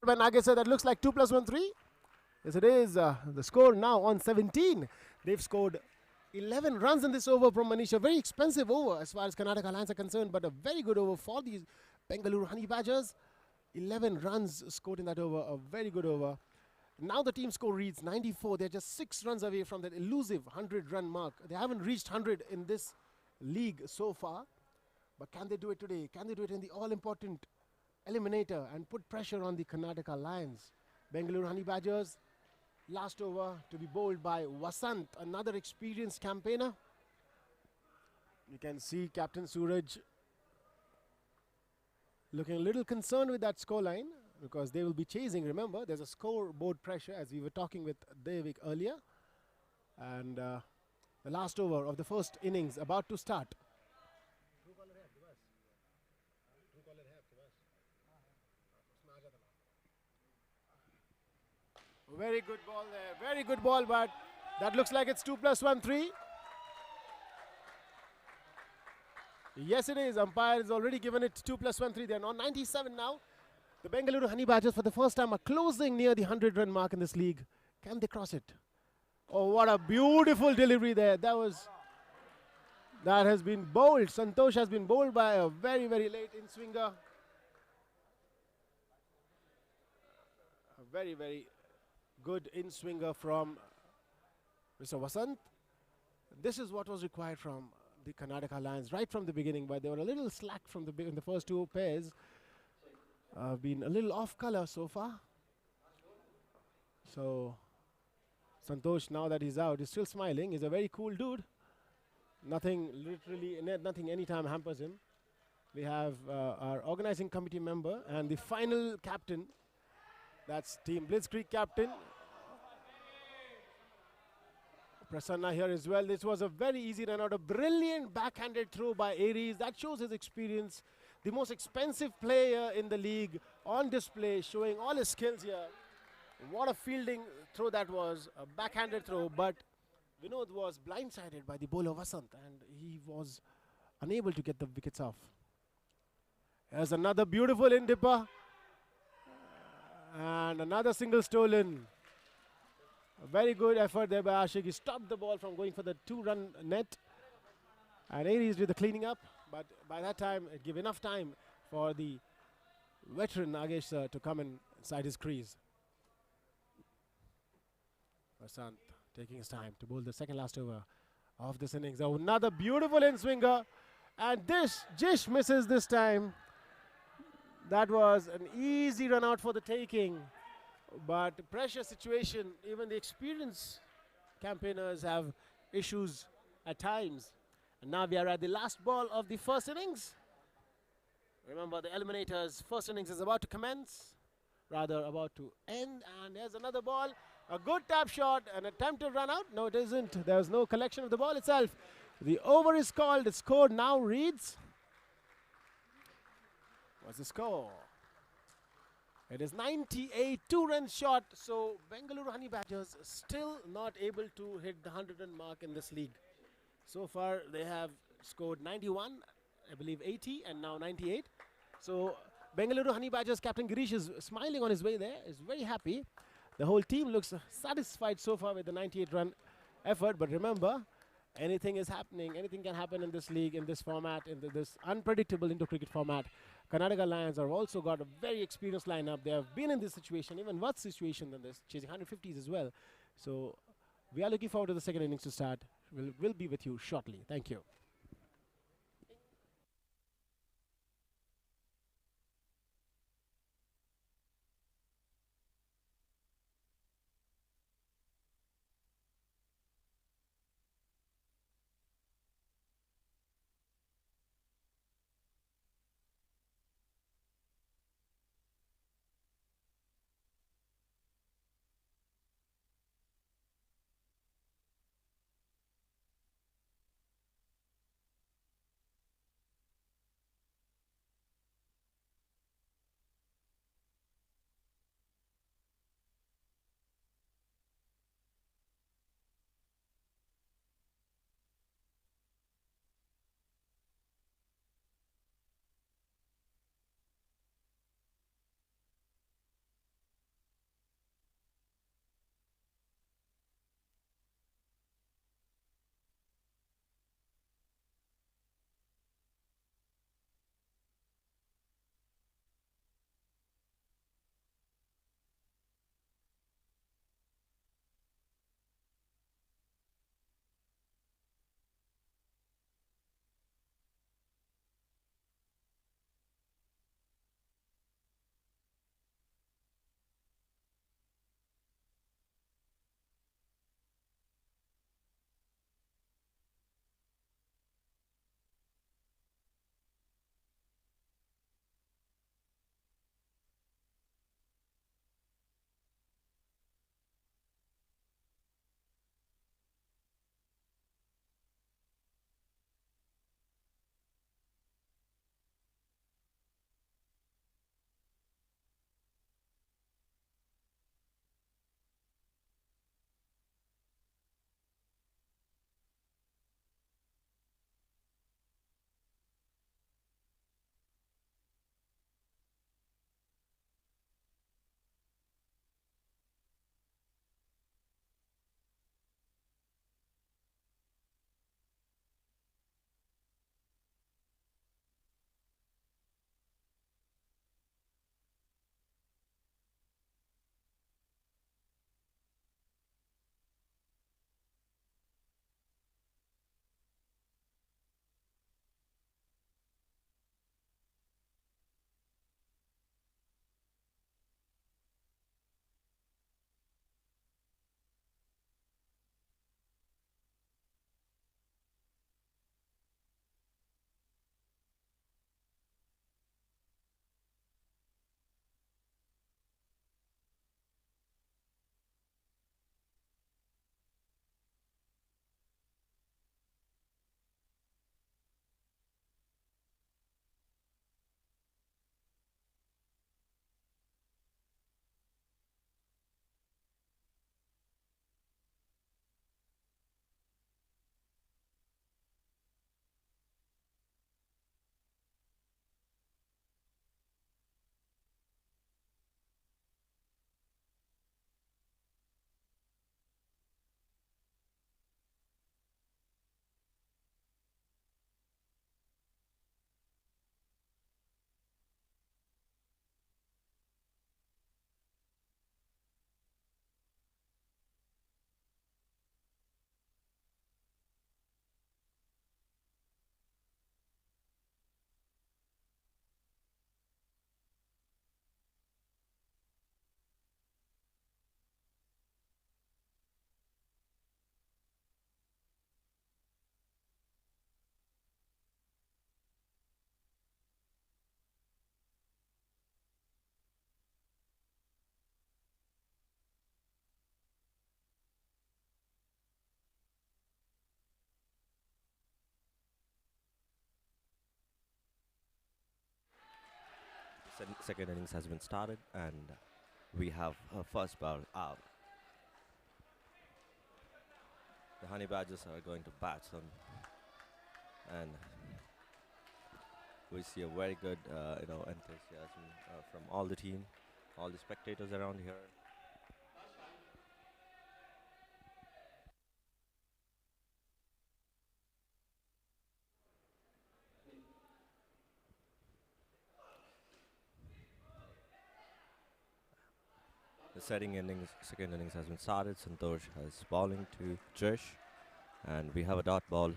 By Nagesh sir, that looks like 2 plus 1, 3. Yes, it is. The score now on 17. They've scored 11 runs in this over from Manish. A very expensive over as far as Karnataka Lions are concerned, but a very good over for these Bengaluru Honey Badgers. 11 runs scored in that over, a very good over. Now the team score reads 94. They're just 6 runs away from that elusive 100-run mark. They haven't reached 100 in this league so far. But can they do it today? Can they do it in the all-important eliminator and put pressure on the Karnataka Lions? Bengaluru Honey Badgers, last over to be bowled by Vasant, another experienced campaigner. You can see Captain Suraj looking a little concerned with that scoreline because they will be chasing. Remember, there's a scoreboard pressure as we were talking with Devik earlier. And the last over of the first innings about to start. Very good ball there. Very good ball, but that looks like it's 2 plus 1, 3. Yes, it is. Umpire has already given it 2 plus 1, 3. They're on 97 now. The Bengaluru Honey Badgers for the first time are closing near the 100-run mark in this league. Can they cross it? Oh, what a beautiful delivery there. That has been bowled. Santosh has been bowled by a very, very late in-swinger. A very, very good in-swinger from Mr. Vasant. This is what was required from the Karnataka Lions right from the beginning, but they were a little slack from in the first 2 pairs. Been a little off color so far. So Santosh, now that he's out, is still smiling. He's a very cool dude. Nothing literally, nothing anytime hampers him. We have our organizing committee member and the final captain. That's Team Blitzkrieg captain Prasanna here as well. This was a very easy run out. A brilliant backhanded throw by Aries. That shows his experience. The most expensive player in the league on display, showing all his skills here. What a fielding throw that was. A backhanded throw, but Vinod was blindsided by the bowler Vasant and he was unable to get the wickets off. Here's another beautiful in-dipper. And another single stolen. A very good effort there by Ashik. He stopped the ball from going for the 2-run net. And Aries did the cleaning up. But by that time, it gave enough time for the veteran Nagesh to come inside his crease. Vasant taking his time to bowl the second last over of this innings. Oh, another beautiful in-swinger. And Jish misses this time. That was an easy run out for the taking. But pressure situation, even the experienced campaigners have issues at times. And now we are at the last ball of the first innings. Remember, the eliminators' first innings is about to commence, rather about to end. And here's another ball. A good tap shot, an attempted run out. No, it isn't. There's no collection of the ball itself. The over is called. The score now reads. What's the score? It is 98, 2 runs short. So Bengaluru Honey Badgers still not able to hit the 100-run mark in this league. So far, they have scored 91, I believe 80, and now 98. So Bengaluru Honey Badgers captain Girish is smiling on his way there, is very happy. The whole team looks satisfied so far with the 98-run effort. But remember, anything is happening. Anything can happen in this league, in this format, in this unpredictable inter-cricket format. Karnataka Lions have also got a very experienced lineup. They have been in this situation, even worse situation than this, chasing 150s as well. So we are looking forward to the second innings to start. We'll be with you shortly. Thank you. Second innings has been started, and we have her first ball out. the Honey Badgers are going to bat some, and we see a very good, enthusiasm from all the team, all the spectators around here. The second innings has been started. Santosh has bowling to Trish, and we have a dot ball.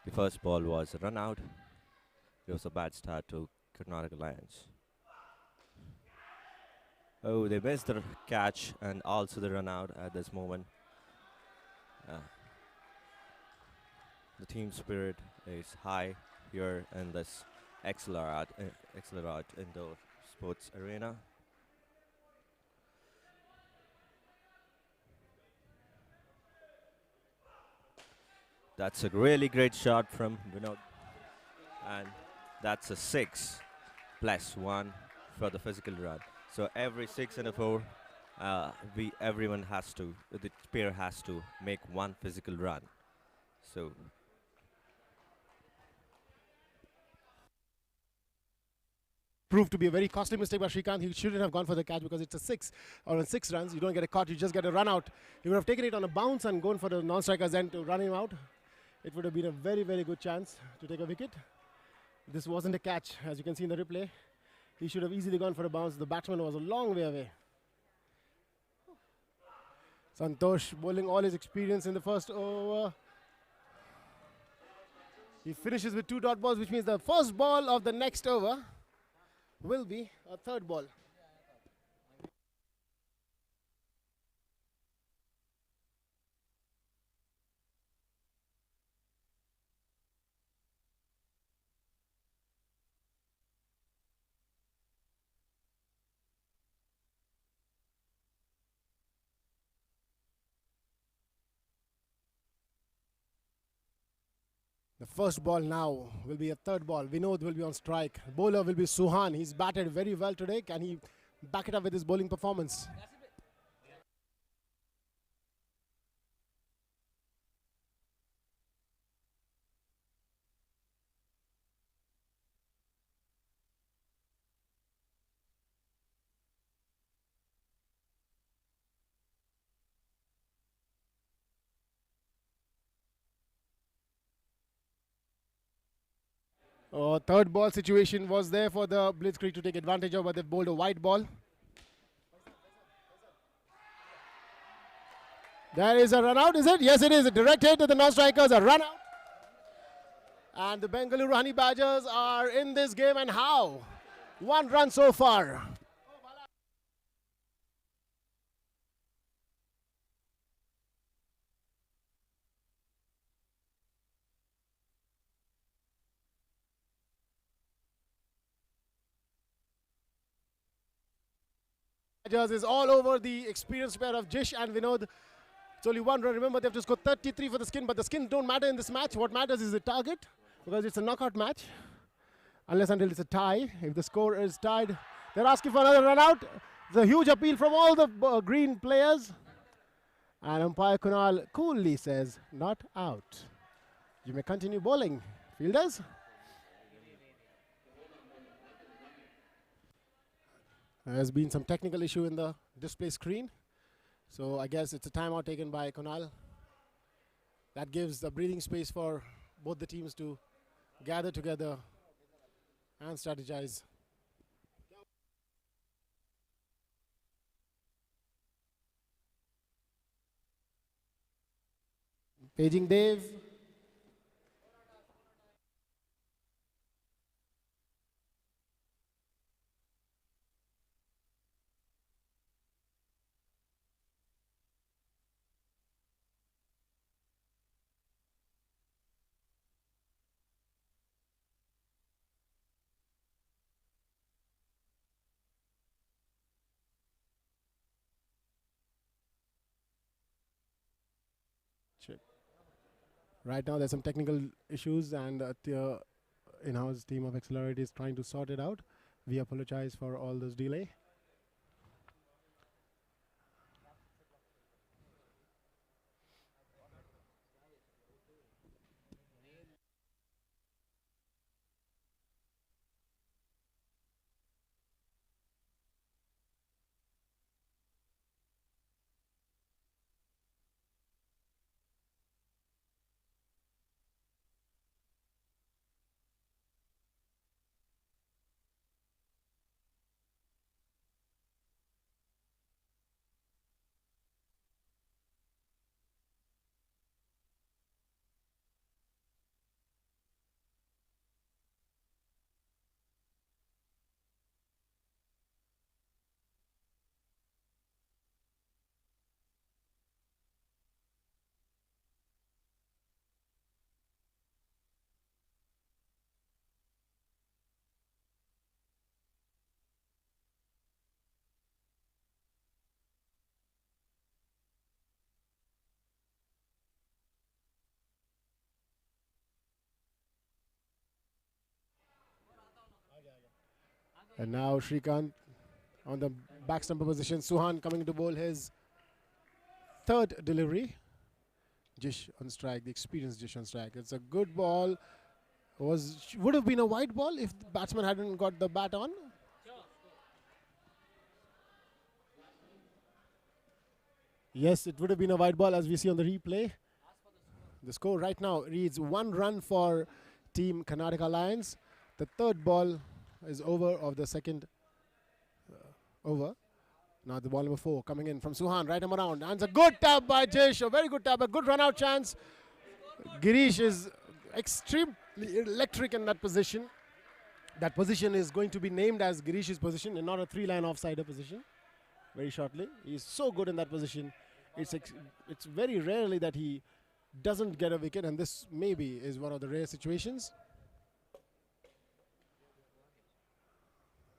The first ball was a run out. It was a bad start to Karnataka Lions. Oh, they missed the catch and also the run out at this moment. Uh, the team spirit is high here in this Accelerate Indoor Sports Arena. That's a really great shot from Vinod. And that's a 6+1 for the physical run. So every 6 and a 4, the pair has to make one physical run. So Proved to be a very costly mistake by Srikanth. He shouldn't have gone for the catch because it's a 6. Or on 6 runs, you don't get a caught, you just get a run out. He would have taken it on a bounce and gone for the non-strikers then to run him out. It would have been a very, very good chance to take a wicket. This wasn't a catch, as you can see in the replay. He should have easily gone for a bounce. The batsman was a long way away. Santosh bowling all his experience in the first over. He finishes with 2 dot balls, which means the first ball of the next over will be a third ball. The first ball now will be a third ball. Vinod will be on strike. Bowler will be Suhan. He's batted very well today. Can he back it up with his bowling performance? Third ball situation was there for the Blitzkrieg to take advantage of, but they bowled a wide ball. There is a run out, is it? Yes, it is. A direct hit to the non-strikers, a run out. And the Bengaluru Honey Badgers are in this game, and how? 1 run so far. Badgers is all over the experienced pair of Jish and Vinod. It's only 1 run. Remember, they have to score 33 for the skin, but the skins don't matter in this match. What matters is the target, because it's a knockout match. Unless until it's a tie. If the score is tied, they're asking for another run out. It's a huge appeal from all the green players. And umpire Kunal coolly says, not out. You may continue bowling. Fielders. There has been some technical issue in the display screen. So I guess it's a timeout taken by Kunal. That gives the breathing space for both the teams to gather together and strategize. Paging Dave. Right now there's some technical issues, and the in-house team of Accelerate is trying to sort it out. We apologize for all this delay. And now Shrikant on the back stumper position. Suhan coming to bowl his third delivery. Jish on strike, the experienced Jish on strike. It's a good ball. Would have been a wide ball if the batsman hadn't got the bat on. Yes, it would have been a wide ball as we see on the replay. The score right now reads 1 run for Team Karnataka Lions. The third ball is over of the second over. Now the ball number 4 coming in from Suhan, right arm around. And it's a good tap by Jish, a very good tap, a good run out chance. Girish is extremely electric in that position. That position is going to be named as Girish's position and not a 3-line offsider position. Very shortly. He's so good in that position. It's very rarely that he doesn't get a wicket, and this maybe is one of the rare situations.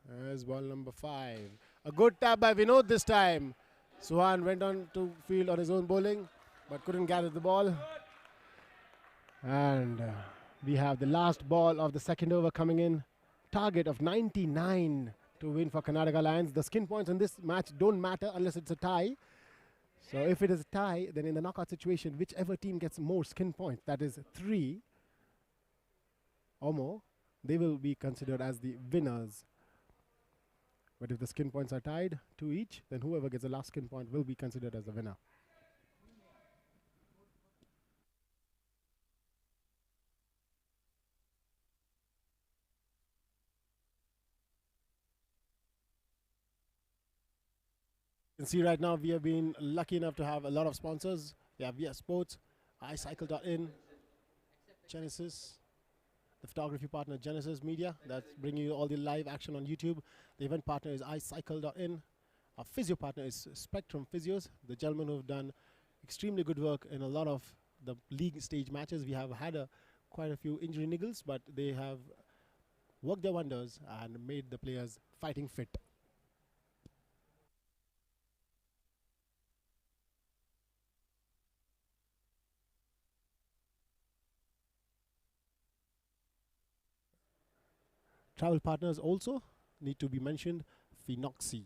There's ball number 5. A good tap by Vinod this time. Suhan went on to field on his own bowling, but couldn't gather the ball. And we have the last ball of the second over coming in. Target of 99 to win for Karnataka Lions. The skin points in this match don't matter unless it's a tie. So if it is a tie, then in the knockout situation, whichever team gets more skin points, that is 3 or more, they will be considered as the winners. But if the skin points are tied, 2 each, then whoever gets the last skin point will be considered as the winner. You can see right now we have been lucky enough to have a lot of sponsors. We have VS Sports, iCycle.in, Genesis, the photography partner Genesis Media, that's bringing you all the live action on YouTube. The event partner is iCycle.in. Our physio partner is Spectrum Physios, the gentlemen who have done extremely good work in a lot of the league stage matches. We have had quite a few injury niggles, but they have worked their wonders and made the players fighting fit. Travel partners also need to be mentioned. Phenoxy.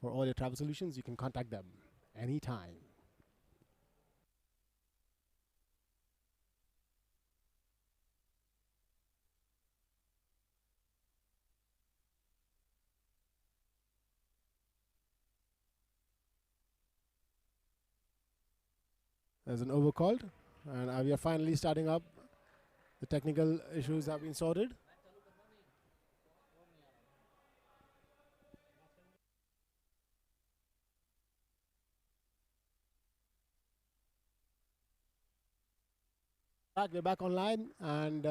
For all your travel solutions, you can contact them anytime. There's an over called, and we are finally starting up. The technical issues have been sorted. We're back online, and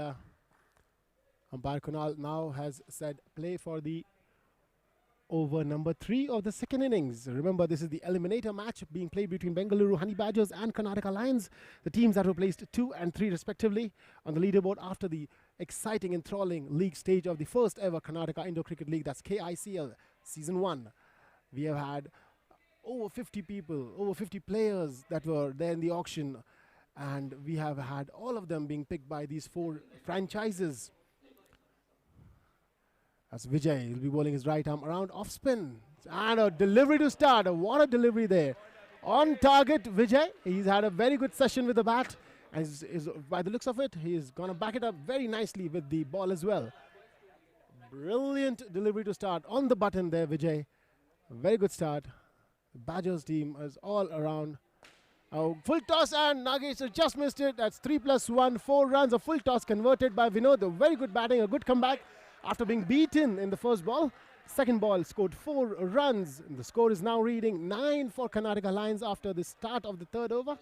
umpire Kunal now has said play for the over number 3 of the second innings. Remember, this is the eliminator match being played between Bengaluru Honey Badgers and Karnataka Lions, the teams that were placed 2 and 3 respectively on the leaderboard after the exciting, enthralling league stage of the first ever Karnataka Indoor Cricket League, that's KICL Season 1. We have had over 50 people, over 50 players that were there in the auction, and we have had all of them being picked by these 4 franchises. As Vijay will be bowling his right arm around off spin. And a delivery to start. What a delivery there. On target, Vijay. He's had a very good session with the bat. And by the looks of it, he's going to back it up very nicely with the ball as well. Brilliant delivery to start. On the button there, Vijay. Very good start. The Badgers team is all around. Full toss, and Nagesh has just missed it. That's 3+1, 4 runs. A full toss converted by Vinod. A very good batting, a good comeback after being beaten in the first ball. Second ball scored 4 runs. And the score is now reading 9 for Karnataka Lions after the start of the third over.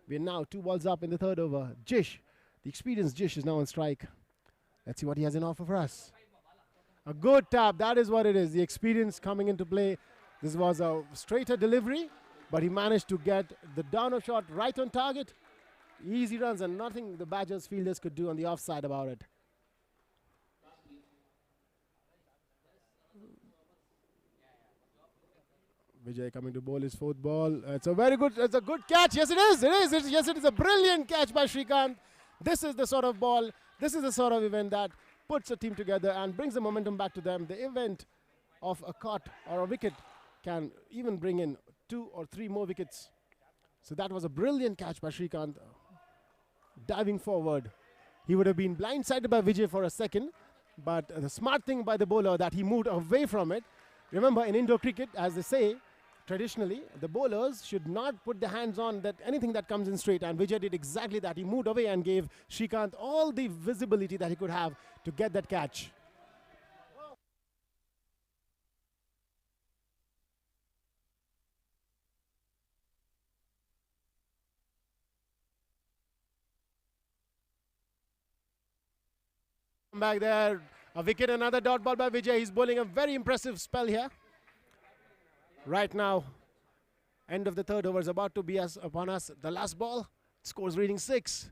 We are now 2 balls up in the third over. Jish, the experienced Jish, is now on strike. Let's see what he has in offer for us. A good tap, that is what it is. The experience coming into play. This was a straighter delivery, but he managed to get the downer shot right on target. Easy runs, and nothing the Badgers fielders could do on the offside about it. Vijay coming to bowl his 4th ball. It's a good catch. Yes, it is. Yes, it is a brilliant catch by Shrikant. This is the sort of ball, this is the sort of event that puts a team together and brings the momentum back to them. The event of a caught or a wicket can even bring in 2 or 3 more wickets. So that was a brilliant catch by Srikanth. Diving forward. He would have been blindsided by Vijay for a second, but the smart thing by the bowler that he moved away from it. Remember, in indoor cricket, as they say, traditionally, the bowlers should not put their hands on that anything that comes in straight, and Vijay did exactly that. He moved away and gave Srikanth all the visibility that he could have to get that catch. Back there, a wicket, another dot ball by Vijay. He's bowling a very impressive spell here. Right now, end of the third over is about to be upon us. The last ball, scores reading 6.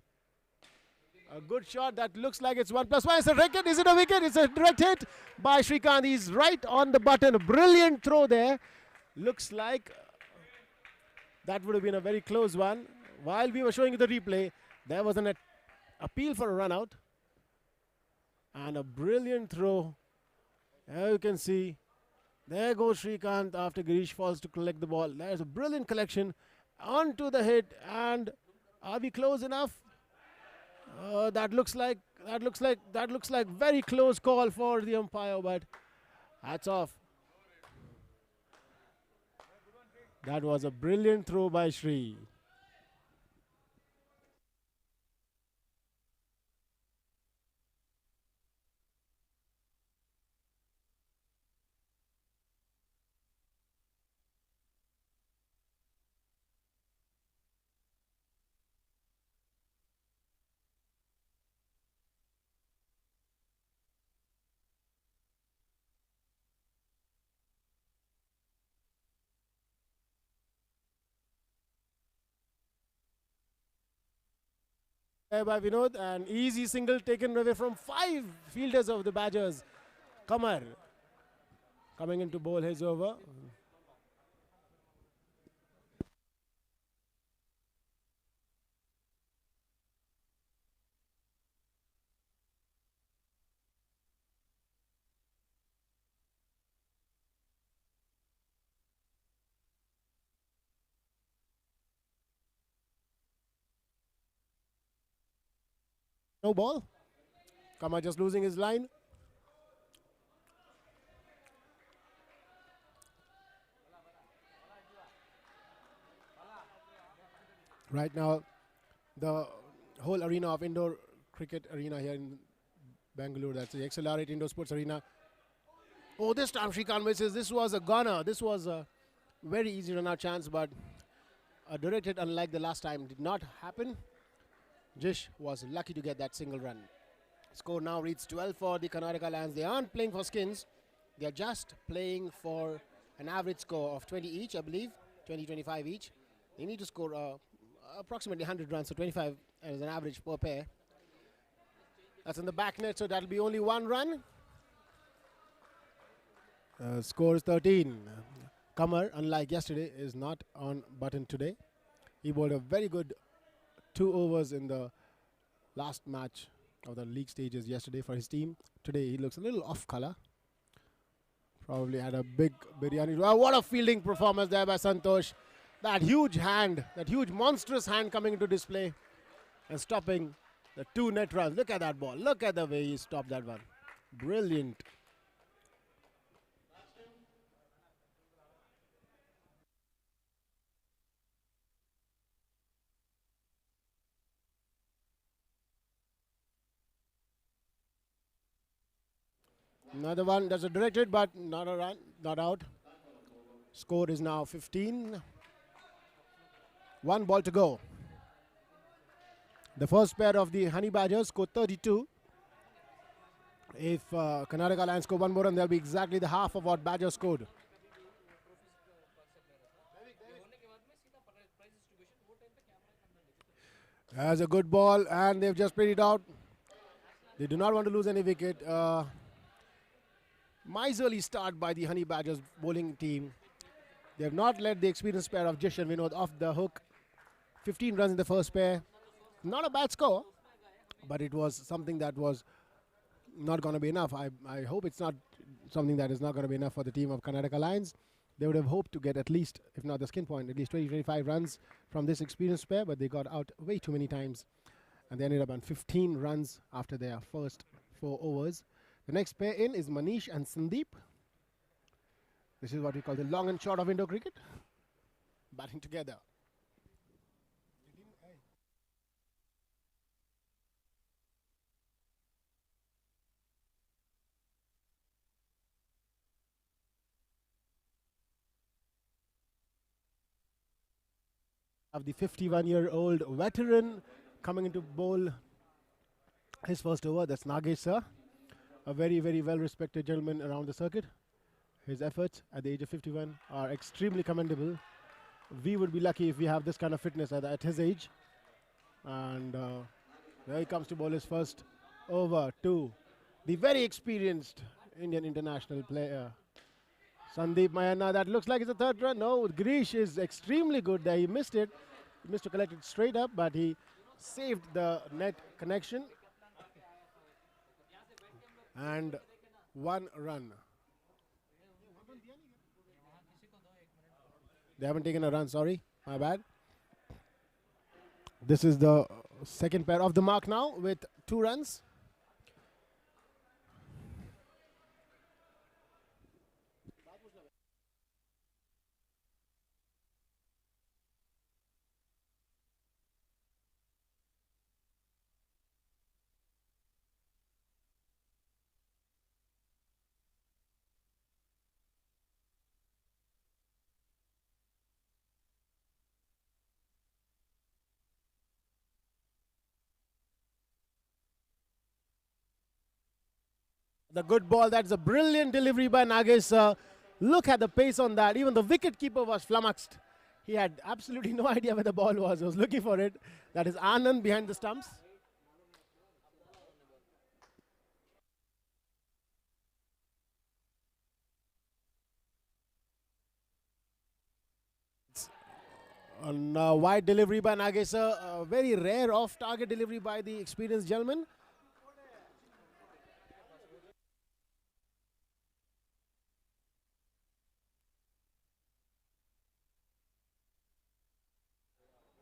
A good shot that looks like it's 1+1. It's a wicket. Is it a wicket? It's a direct hit by Srikanth. He's right on the button. A brilliant throw there. Looks like that would have been a very close one. While we were showing you the replay, there was an appeal for a run out. And a brilliant throw. There you can see. There goes Srikanth after Girish falls to collect the ball. There's a brilliant collection onto the hit. And are we close enough? That looks like very close call for the umpire, but hats off. That was a brilliant throw by Sri. By Vinod, an easy single taken away from 5 fielders of the Badgers. Kamar coming in to bowl his over. No ball. Kamar just losing his line. Right now, the whole arena of indoor cricket arena here in Bangalore, that's the XLR8 Indoor Sports Arena. Oh, this time Srikanth misses. This was a gunner. This was a very easy run out chance, but a direct hit, unlike the last time, did not happen. Jish was lucky to get that single run. Score now reads 12 for the Karnataka Lions. They aren't playing for skins. They are just playing for an average score of 20 each, I believe. 20, 25 each. They need to score approximately 100 runs, so 25 as an average per pair. That's in the back net, so that'll be only 1 run. Score is 13. Kamar, unlike yesterday, is not on button today. He bowled a very good 2 overs in the last match of the league stages yesterday for his team. Today he looks a little off color. Probably had a big biryani. Wow, what a fielding performance there by Santosh. That huge hand, that huge monstrous hand coming into display and stopping the 2 net runs. Look at that ball. Look at the way he stopped that one. Brilliant. Another one, that's a direct hit, but not a run, not out. Score is now 15. 1 ball to go. The first pair of the Honey Badgers scored 32. If Karnataka Lions score 1 more run, they'll be exactly the half of what Badgers scored. That's a good ball, and they've just played it out. They do not want to lose any wicket. Miserly start by the Honey Badgers bowling team. They have not let the experienced pair of Jish and Vinod off the hook. 15 runs in the first pair. Not a bad score, but it was something that was not going to be enough. I hope it's not something that is not going to be enough for the team of Karnataka Lions. They would have hoped to get at least, if not the skin point, at least 20-25 runs from this experienced pair, but they got out way too many times. And they ended up on 15 runs after their first 4 overs. The next pair in is Manish and Sandeep. This is what we call the long and short of Indo cricket. Batting together. Of the 51-year-old veteran coming into bowl his first over. That's Nagesh sir, a very, very well-respected gentleman around the circuit. His efforts at the age of 51 are extremely commendable. We would be lucky if we have this kind of fitness at his age. And there he comes to bowl his first over to the very experienced Indian international player, Sandeep Mayana. That looks like it's a third run. No, Girish is extremely good there. He missed it. He missed to collect it straight up, but he saved the net connection. And 1 run. They haven't taken a run, sorry. My bad. This is the second pair of the mark now with 2 runs. The good ball, that's a brilliant delivery by Nagesh. Look at the pace on that. Even the wicket keeper was flummoxed. He had absolutely no idea where the ball was. He was looking for it. That is Anand behind the stumps. On wide delivery by Nagesh. A very rare off-target delivery by the experienced gentleman.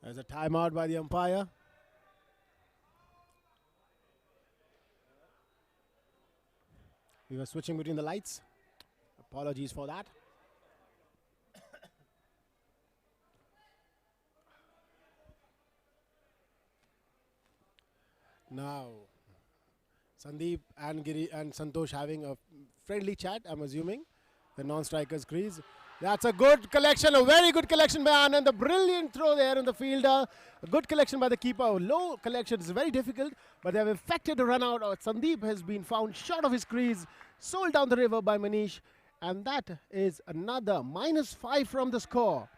There's a timeout by the umpire. We were switching between the lights. Apologies for that. Now, Sandeep and Giri and Santosh having a friendly chat, I'm assuming. The non-strikers crease. That's a good collection, a very good collection by Anand. A brilliant throw there in the fielder. A good collection by the keeper. Low collection is very difficult, but they have effected a run out. Sandeep has been found short of his crease, sold down the river by Manish. And that is another -5 from the score.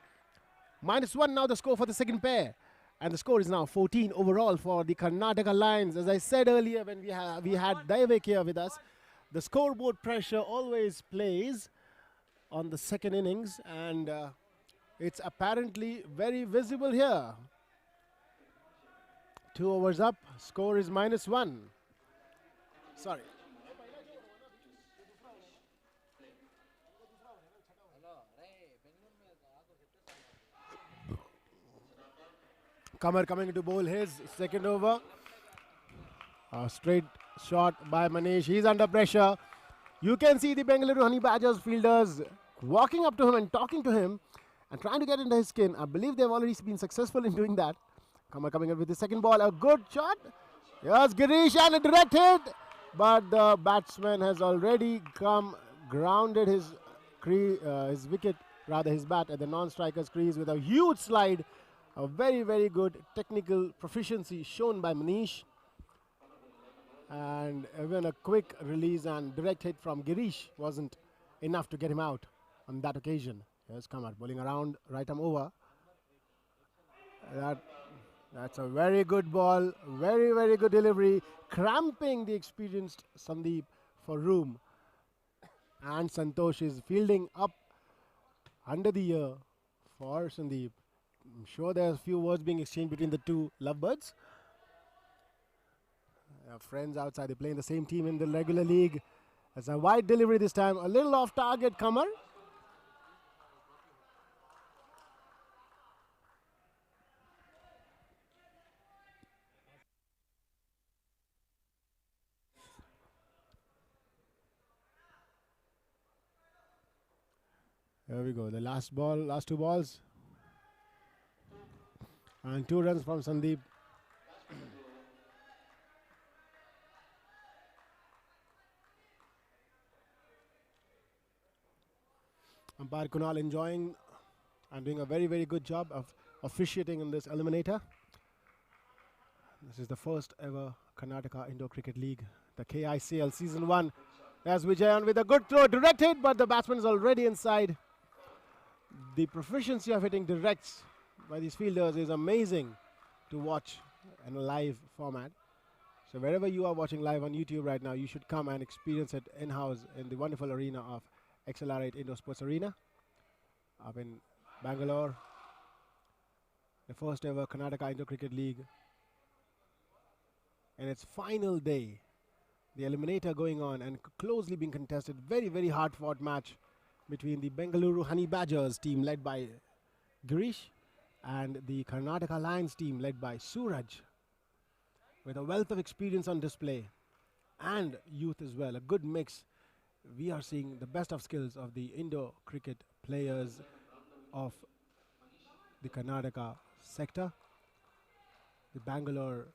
-1 now the score for the second pair. And the score is now 14 overall for the Karnataka Lions. As I said earlier when we had Daivek here with us, the scoreboard pressure always plays on the second innings, and it's apparently very visible here. 2 overs up, score is -1. Sorry. Kamar coming into bowl his second over. A straight shot by Manish. He's under pressure. You can see the Bengaluru Honey Badgers fielders walking up to him and talking to him and trying to get into his skin. I believe they've already been successful in doing that. Kamar coming in with the second ball. A good shot. Yes, Girish, and a direct hit. But the batsman has already grounded his wicket, rather his bat, at the non-striker's crease with a huge slide. A very, very good technical proficiency shown by Manish. And even a quick release and direct hit from Girish wasn't enough to get him out on that occasion. Here's Kamar bowling around, right arm over. That's a very good ball, very, very good delivery, cramping the experienced Sandeep for room. And Santosh is fielding up under the ear for Sandeep. I'm sure there's a few words being exchanged between the two lovebirds. They are friends outside. They play in the same team in the regular league. It's a wide delivery this time. A little off target, Kamar. There we go. The last ball, last two balls. And 2 runs from Sandeep. Umpire Kunal enjoying and doing a very, very good job of officiating in this eliminator. This is the first ever Karnataka Indoor Cricket League, the KICL Season 1. There's Vijayan with a good throw, direct hit, but the batsman is already inside. The proficiency of hitting directs by these fielders is amazing to watch in a live format. So wherever you are watching live on YouTube right now, you should come and experience it in-house in the wonderful arena of XLR8 Indoor Sports Arena up in Bangalore. The first ever Karnataka Indoor Cricket League in its final day. The eliminator going on and closely being contested. Very, very hard-fought match between the Bengaluru Honey Badgers team led by Girish and the Karnataka Lions team led by Suraj, with a wealth of experience on display and youth as well. A good mix. We are seeing the best of skills of the indoor cricket players of the Karnataka sector. The Bangalore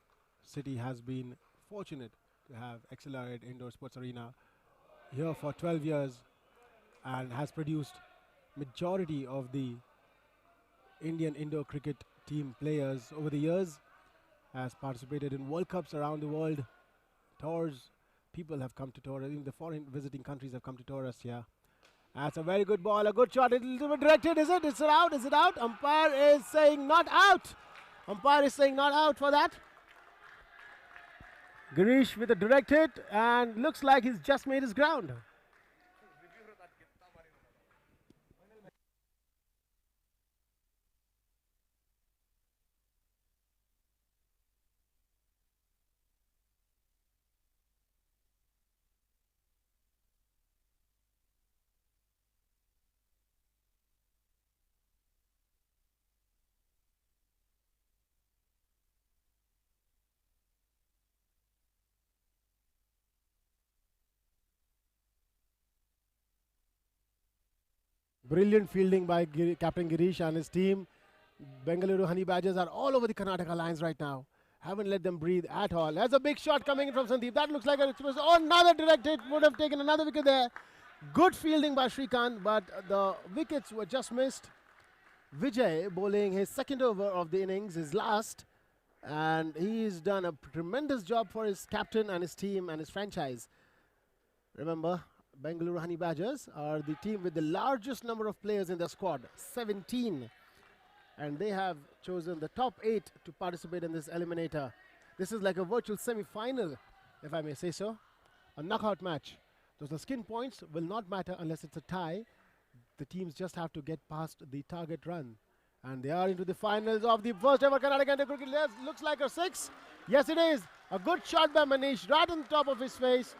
city has been fortunate to have XLR8 Indoor Sports Arena here for 12 years and has produced majority of the Indian indoor cricket team players over the years, has participated in World Cups around the world, tours. People have come to tour, even the foreign visiting countries have come to tour us here. That's a very good ball, a good shot, a little bit directed, is it? Is it out? Is it out? Umpire is saying not out. Umpire is saying not out for that. Girish with a direct hit and looks like he's just made his ground. Brilliant fielding by Captain Girish and his team. Bengaluru Honey Badgers are all over the Karnataka lines right now. Haven't let them breathe at all. There's a big shot coming in from Sandeep. That looks like a another direct hit. Would have taken another wicket there. Good fielding by Shrikant, but the wickets were just missed. Vijay bowling his second over of the innings, his last. And he's done a tremendous job for his captain and his team and his franchise. Remember, Bengaluru Honey Badgers are the team with the largest number of players in their squad, 17. And they have chosen the top 8 to participate in this eliminator. This is like a virtual semi-final, if I may say so. A knockout match. Those the skin points will not matter unless it's a tie. The teams just have to get past the target run. And they are into the finals of the first ever Karnataka Indoor Cricket League. Looks like a 6. Yes, it is. A good shot by Manish right on the top of his face.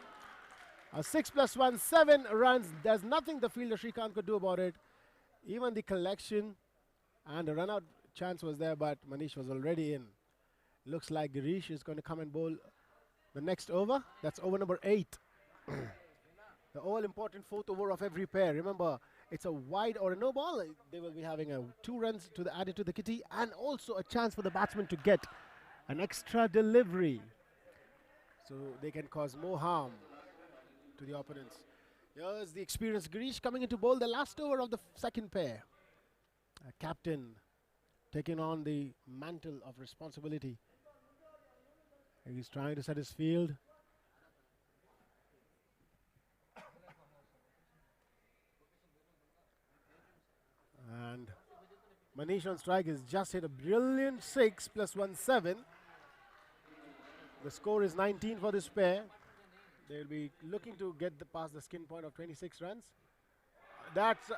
A 6 + 1, 7 runs. There's nothing the fielder Shrikant could do about it. Even the collection and the run-out chance was there, but Manish was already in. Looks like Girish is going to come and bowl the next over. That's over number 8. The all-important 4th over of every pair. Remember, it's a wide or a no ball. They will be having 2 runs added to the kitty and also a chance for the batsman to get an extra delivery, so they can cause more harm to the opponents. Here's the experienced Girish coming into bowl the last over of the second pair. A captain taking on the mantle of responsibility. He's trying to set his field. And Manish on strike has just hit a brilliant 6 + 1, 7. The score is 19 for this pair. They'll be looking to get past the skin point of 26 runs. That's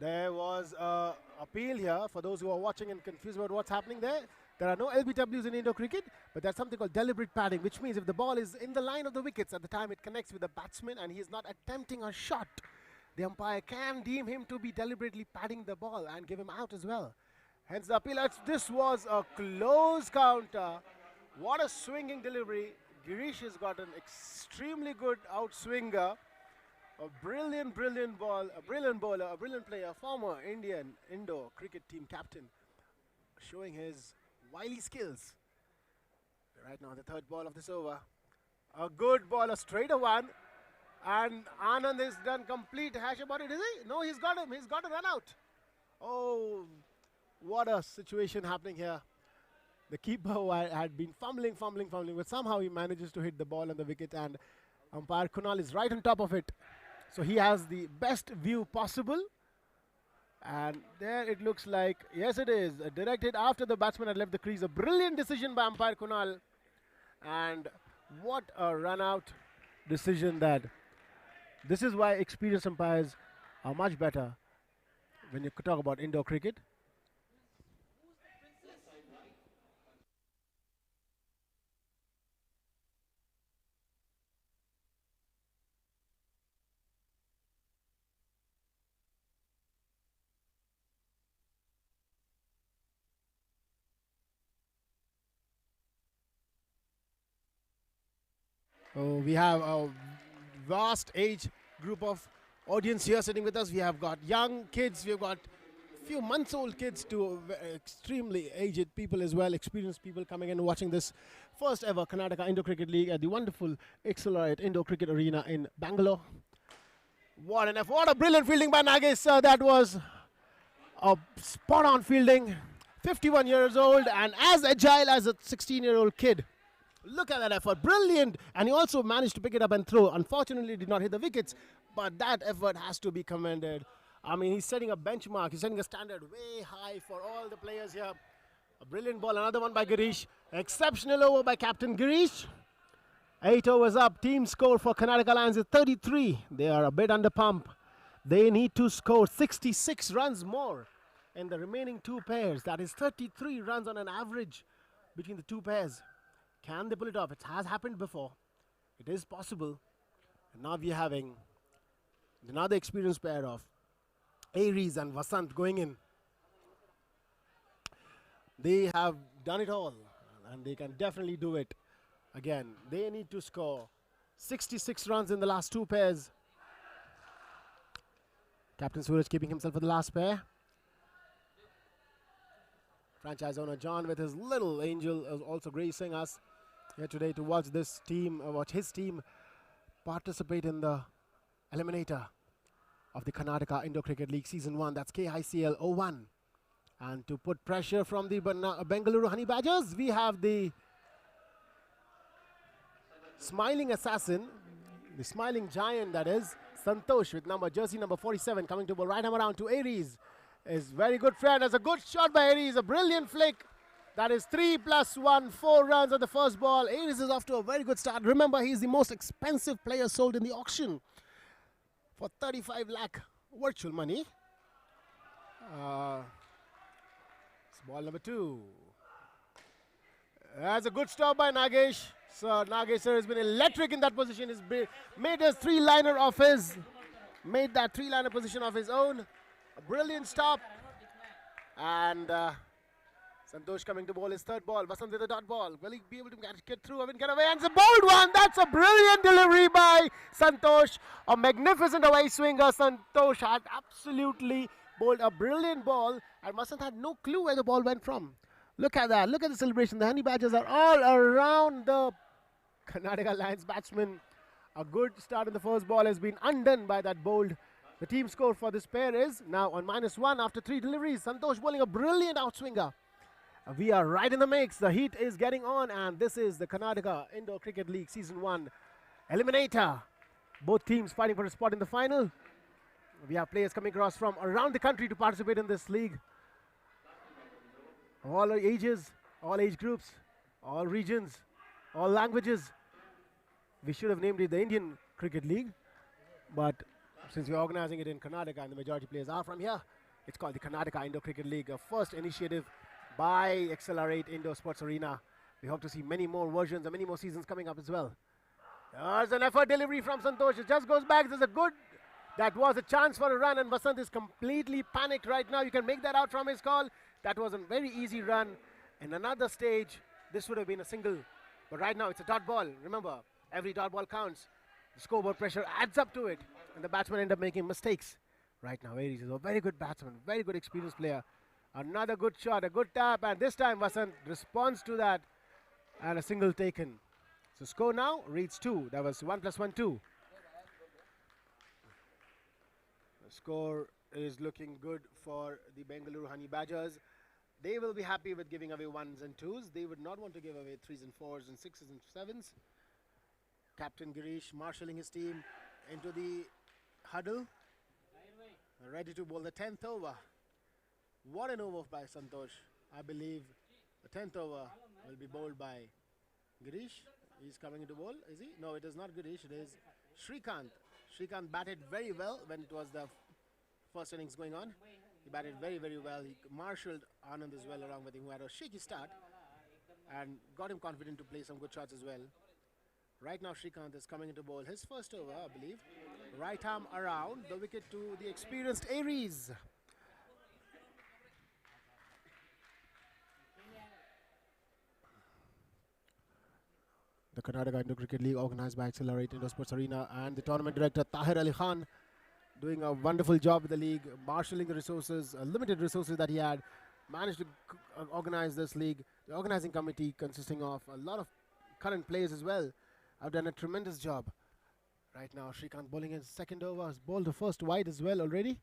there was a appeal here for those who are watching and confused about what's happening there. There are no LBWs in Indo cricket, but there's something called deliberate padding, which means if the ball is in the line of the wickets at the time it connects with the batsman and he is not attempting a shot, the umpire can deem him to be deliberately padding the ball and give him out as well. Hence the appeal. This was a close counter. What a swinging delivery. Girish has got an extremely good outswinger. A brilliant ball, a brilliant bowler, a brilliant player, former Indian Indo cricket team captain, showing his wily skills. Right now, the third ball of this over. A good ball, a straighter one. And Anand has done complete hash about it, is he? No, he's got him. He's got a run out. Oh, what a situation happening here. The keeper who had been fumbling, but somehow he manages to hit the ball on the wicket, and umpire Kunal is right on top of it. So he has the best view possible. And there it looks like, yes it is, directed after the batsman had left the crease. A brilliant decision by umpire Kunal. And what a run out decision that. This is why experienced umpires are much better when you talk about indoor cricket. We have a vast age group of audience here sitting with us. We have got young kids, we've got few months old kids to extremely aged people as well, experienced people coming in and watching this first ever Karnataka Indo Cricket League at the wonderful Accelerate Indo Cricket Arena in Bangalore. What a brilliant fielding by Nagesh, sir. That was a spot on fielding. 51 years old and as agile as a 16-year-old kid. Look at that effort, brilliant. And he also managed to pick it up and throw. Unfortunately, did not hit the wickets, but that effort has to be commended. I mean, he's setting a benchmark, he's setting a standard way high for all the players here. A brilliant ball, another one by Girish. Exceptional over by Captain Girish. 8 overs up, team score for Karnataka Lions is 33. They are a bit under pump. They need to score 66 runs more in the remaining two pairs. That is 33 runs on an average between the two pairs. Can they pull it off? It has happened before. It is possible. And now we are having another experienced pair of Aries and Vasant going in. They have done it all and they can definitely do it again. They need to score 66 runs in the last two pairs. Captain Suraj keeping himself for the last pair. Franchise owner John with his little angel is also gracing us here today to watch this team, watch his team participate in the eliminator of the Karnataka Indo Cricket League Season 1. That's KICL 01. And to put pressure from the Bengaluru Honey Badgers, we have the smiling assassin, the smiling giant that is, Santosh with jersey number 47 coming to bowl right arm around to Aries. Is very good friend, has a good shot by Aries, a brilliant flick. That is 3 + 1, 4 runs on the first ball. Aries is off to a very good start. Remember, he's the most expensive player sold in the auction for 35 lakh virtual money. It's ball number 2. That's a good stop by Nagesh. So Nagesh sir has been electric in that position. He's made his three-liner of his, made that three-liner position of his own. A brilliant stop. And Santosh coming to bowl his third ball. Vasant with the dot ball. Will he be able to get through and get away? And it's a bold one. That's a brilliant delivery by Santosh. A magnificent away swinger. Santosh had absolutely bowled a brilliant ball. And Vasant had no clue where the ball went from. Look at that. Look at the celebration. The Honey Badgers are all around the Karnataka Lions batsman. A good start in the first ball has been undone by that bowled. The team score for this pair is now on -1 after 3 deliveries. Santosh bowling a brilliant outswinger. We are right in the mix. The heat is getting on, and this is the Karnataka Indo Cricket League Season 1 eliminator. Both teams fighting for a spot in the final. We have players coming across from around the country to participate in this league. All ages, all age groups, all regions, all languages. We should have named it the Indian Cricket League, but since we're organizing it in Karnataka and the majority players are from here, It's called the Karnataka Indoor Cricket League, a first initiative by Accelerate Indoor Sports Arena. We hope to see many more versions and many more seasons coming up as well. There's an effort delivery from Santosh. It just goes back. There's a good. That was a chance for a run, and Vasant is completely panicked right now. You can make that out from his call. That was a very easy run. In another stage, this would have been a single. But right now, it's a dot ball. Remember, every dot ball counts. The scoreboard pressure adds up to it, and the batsmen end up making mistakes. Right now, Aries is a very good batsman, very good experienced player. Another good shot, a good tap, and this time Vasant responds to that, and a single taken. So score now reads 2. That was 1 + 1, 2. The score is looking good for the Bengaluru Honey Badgers. They will be happy with giving away 1s and 2s. They would not want to give away 3s and 4s and 6s and 7s. Captain Girish marshalling his team into the huddle, ready to bowl the 10th over. What an over by Santosh. I believe the 10th over will be bowled by Girish. He's coming into bowl, is he? No, it is not Girish, it is Shrikant. Shrikant batted very well when it was the first innings going on. He batted very, very well. He marshalled Anand as well along with him, who had a shaky start and got him confident to play some good shots as well. Right now, Shrikant is coming into bowl. His first over, I believe. Right arm around the wicket to the experienced Aries. The Karnataka Indoor Cricket League, organized by Accelerate Indoor Sports Arena, and the tournament director Tahir Ali Khan doing a wonderful job with the league, marshalling the resources, limited resources that he had, managed to organize this league. The organizing committee, consisting of a lot of current players as well, have done a tremendous job. Right now, Shrikant bowling his second over, has bowled the first wide as well already.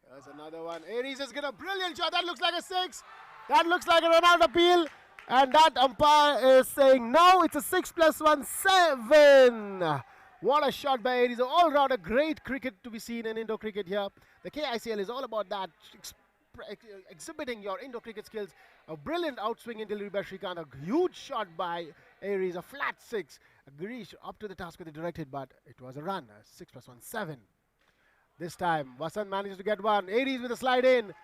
There's another one. Aries has got a brilliant shot. That looks like a 6. That looks like a run-out appeal. And that umpire is saying no, it's a 6 + 1, 7. What a shot by Aries. All round a great cricket to be seen in indoor cricket here. The KICL is all about that, exhibiting your indoor cricket skills. A brilliant outswing in delivery by Shrikant. A huge shot by Aries, a flat 6. Girish up to the task with the directed, but it was a run. 6 + 1, 7. This time, Vasant manages to get one. Aries with a slide in.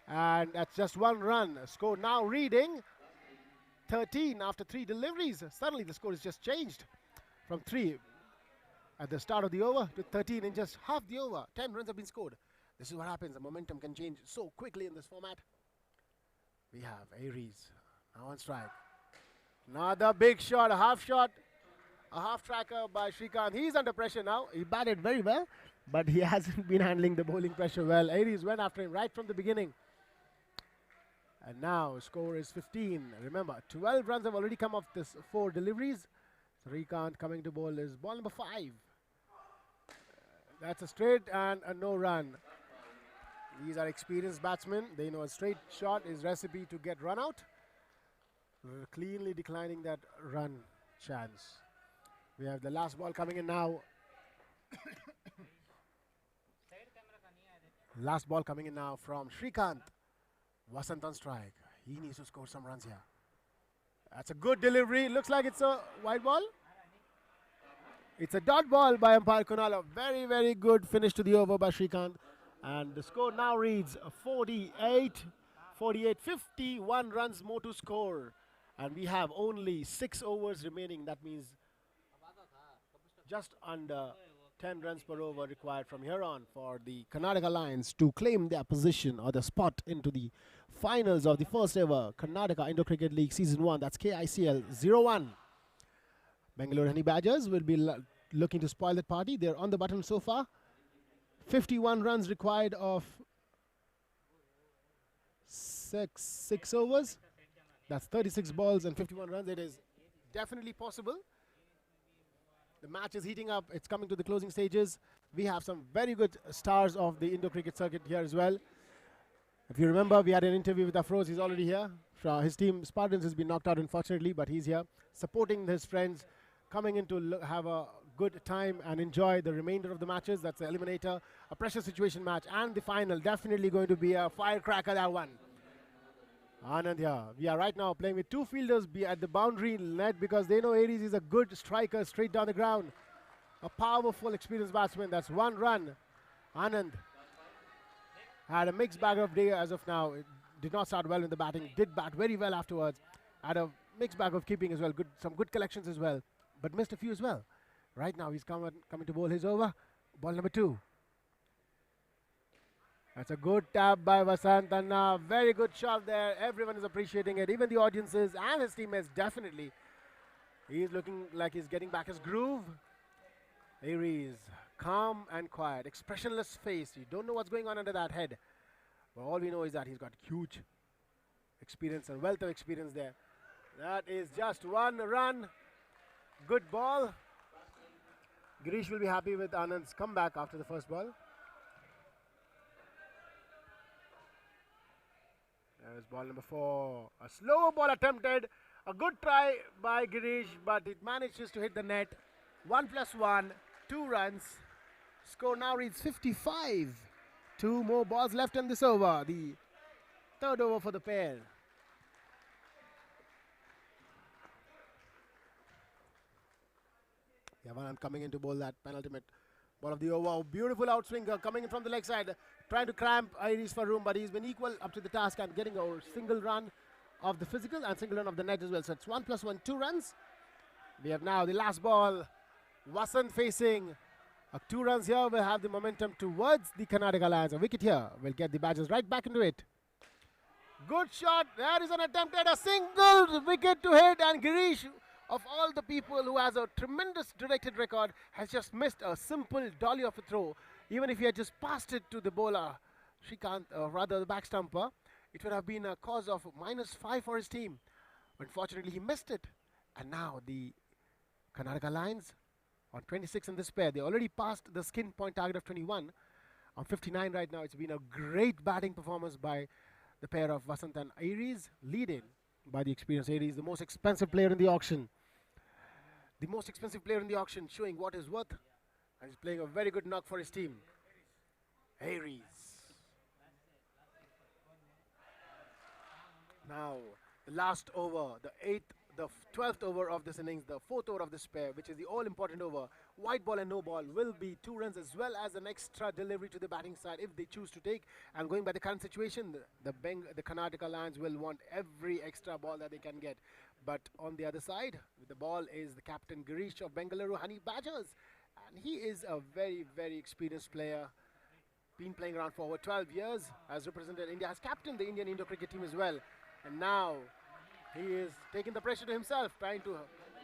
And that's just one run. Score now reading 13 after 3 deliveries. Suddenly the score is just changed from 3 at the start of the over to 13 in just half the over. 10 runs have been scored. This is what happens. The momentum can change so quickly in this format. We have Aries now on strike. Another big shot, a half tracker by Shrikant. He's under pressure now. He batted very well, but he hasn't been handling the bowling pressure well. Aries went after him right from the beginning. And now score is 15. Remember, 12 runs have already come off this 4 deliveries. Shrikant coming to bowl is ball number 5. That's a straight and a no run. These are experienced batsmen. They know a straight shot is recipe to get run out. Cleanly declining that run chance. We have the last ball coming in now. Last ball coming in now from Shrikant. Vasant on strike. He needs to score some runs here. That's a good delivery. Looks like it's a wide ball. It's a dot ball by umpire Kunal. A very, very good finish to the over by Shrikant. And the score now reads 48, 51 runs more to score. And we have only 6 overs remaining. That means just under 10 runs per over required from here on for the Karnataka Lions to claim their position or the spot into the finals of the first ever Karnataka Indoor Cricket League Season 1. That's KICL 01. Bengaluru Honey Badgers will be looking to spoil that party. They're on the button so far. 51 runs required of 6 overs. That's 36 balls and 51 runs. It is definitely possible. The match is heating up. It's coming to the closing stages. We have some very good stars of the indoor cricket circuit here as well. If you remember, we had an interview with Afroz. He's already here. His team, Spartans, has been knocked out, unfortunately, but he's here, supporting his friends, coming in to have a good time and enjoy the remainder of the matches. That's the eliminator, a pressure situation match, and the final. Definitely going to be a firecracker, that one. Anand here. We are right now playing with 2 fielders at the boundary net because they know Aries is a good striker straight down the ground. A powerful, experienced batsman. That's 1 run. Anand had a mixed bag of day as of now. It did not start well in the batting, did bat very well afterwards. Had a mixed bag of keeping as well, some good collections as well, but missed a few as well. Right now he's coming to bowl his over. Ball number 2. That's a good tap by Vasant Anna. Very good shot there. Everyone is appreciating it. Even the audiences and his teammates definitely. He's looking like he's getting back his groove. Aries, calm and quiet. Expressionless face. You don't know what's going on under that head. But all we know is that he's got huge experience and wealth of experience there. That is just 1 run. Good ball. Girish will be happy with Anand's comeback after the first ball. There's ball number 4. A slow ball attempted. A good try by Girish, but it manages to hit the net. 1+1, 2 runs. Score now reads 55. 2 more balls left in this over. The third over for the pair. Yavan coming in to bowl that penultimate ball of the over. Beautiful outswinger coming in from the leg side. Trying to cramp Iris for room, but he's been equal up to the task and getting a single run of the physical and single run of the net as well. So it's 1+1, 2 runs. We have now the last ball. Vasant facing 2 runs here. Will have the momentum towards the Karnataka Lions. A wicket here will get the Badgers right back into it. Good shot. There is an attempt at a single wicket to hit, and Girish, of all the people who has a tremendous directed record, has just missed a simple dolly of a throw. Even if he had just passed it to the bowler, Shrikant, rather the back stumper, it would have been a cause of -5 for his team. Unfortunately, he missed it. And now the Karnataka Lions on 26 in this pair. They already passed the skin point target of 21. On 59 right now. It's been a great batting performance by the pair of Vasant and Aries, leading by the experienced Aries, the most expensive player in the auction. The most expensive player in the auction, showing what is worth. And he's playing a very good knock for his team. Aries. Now, the last over, the 12th over of this innings, the 4th over of this pair, which is the all-important over. White ball and no ball will be 2 runs, as well as an extra delivery to the batting side if they choose to take. And going by the current situation, the Karnataka Lions will want every extra ball that they can get. But on the other side, the ball is the captain Girish of Bengaluru Honey Badgers. And he is a very, very experienced player. Been playing around for over 12 years, has represented India, has captained the Indian Indo cricket team as well. And now he is taking the pressure to himself, trying to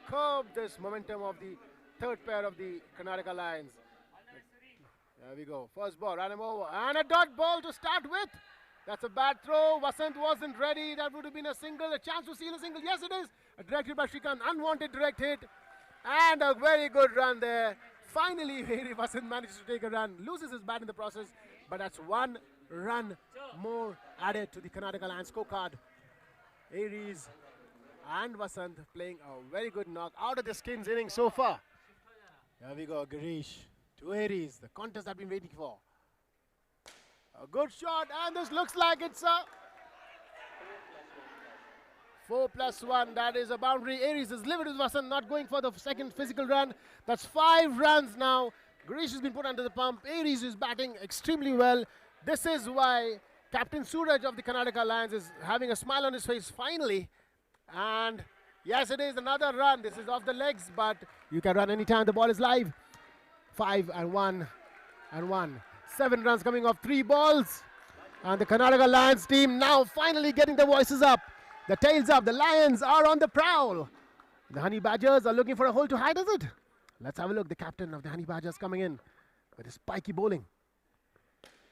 curb this momentum of the third pair of the Karnataka Lions. There we go. First ball, ran him over. And a dot ball to start with. That's a bad throw. Vasant wasn't ready. That would have been a single, a chance to seal a single. Yes, it is. Directed by Shrikant. Unwanted direct hit. And a very good run there. Finally, Vasant manages to take a run. Loses his bat in the process. But that's 1 run more added to the Karnataka Lions scorecard. Aries and Vasant playing a very good knock out of the skins inning so far. Here we go, Girish to Aries, the contest I've been waiting for. A good shot, and this looks like it's a 4+1. That is a boundary. Aries is livid with Vasant, not going for the second physical run. That's 5 runs now. Girish has been put under the pump. Aries is batting extremely well. This is why Captain Suraj of the Karnataka Lions is having a smile on his face finally. And yes, it is another run. This is off the legs, but you can run anytime the ball is live. 5 and 1 and 1. 7 runs coming off 3 balls. And the Karnataka Lions team now finally getting their voices up. The tails up. The Lions are on the prowl. The Honey Badgers are looking for a hole to hide, is it? Let's have a look. The captain of the Honey Badgers coming in with his spiky bowling.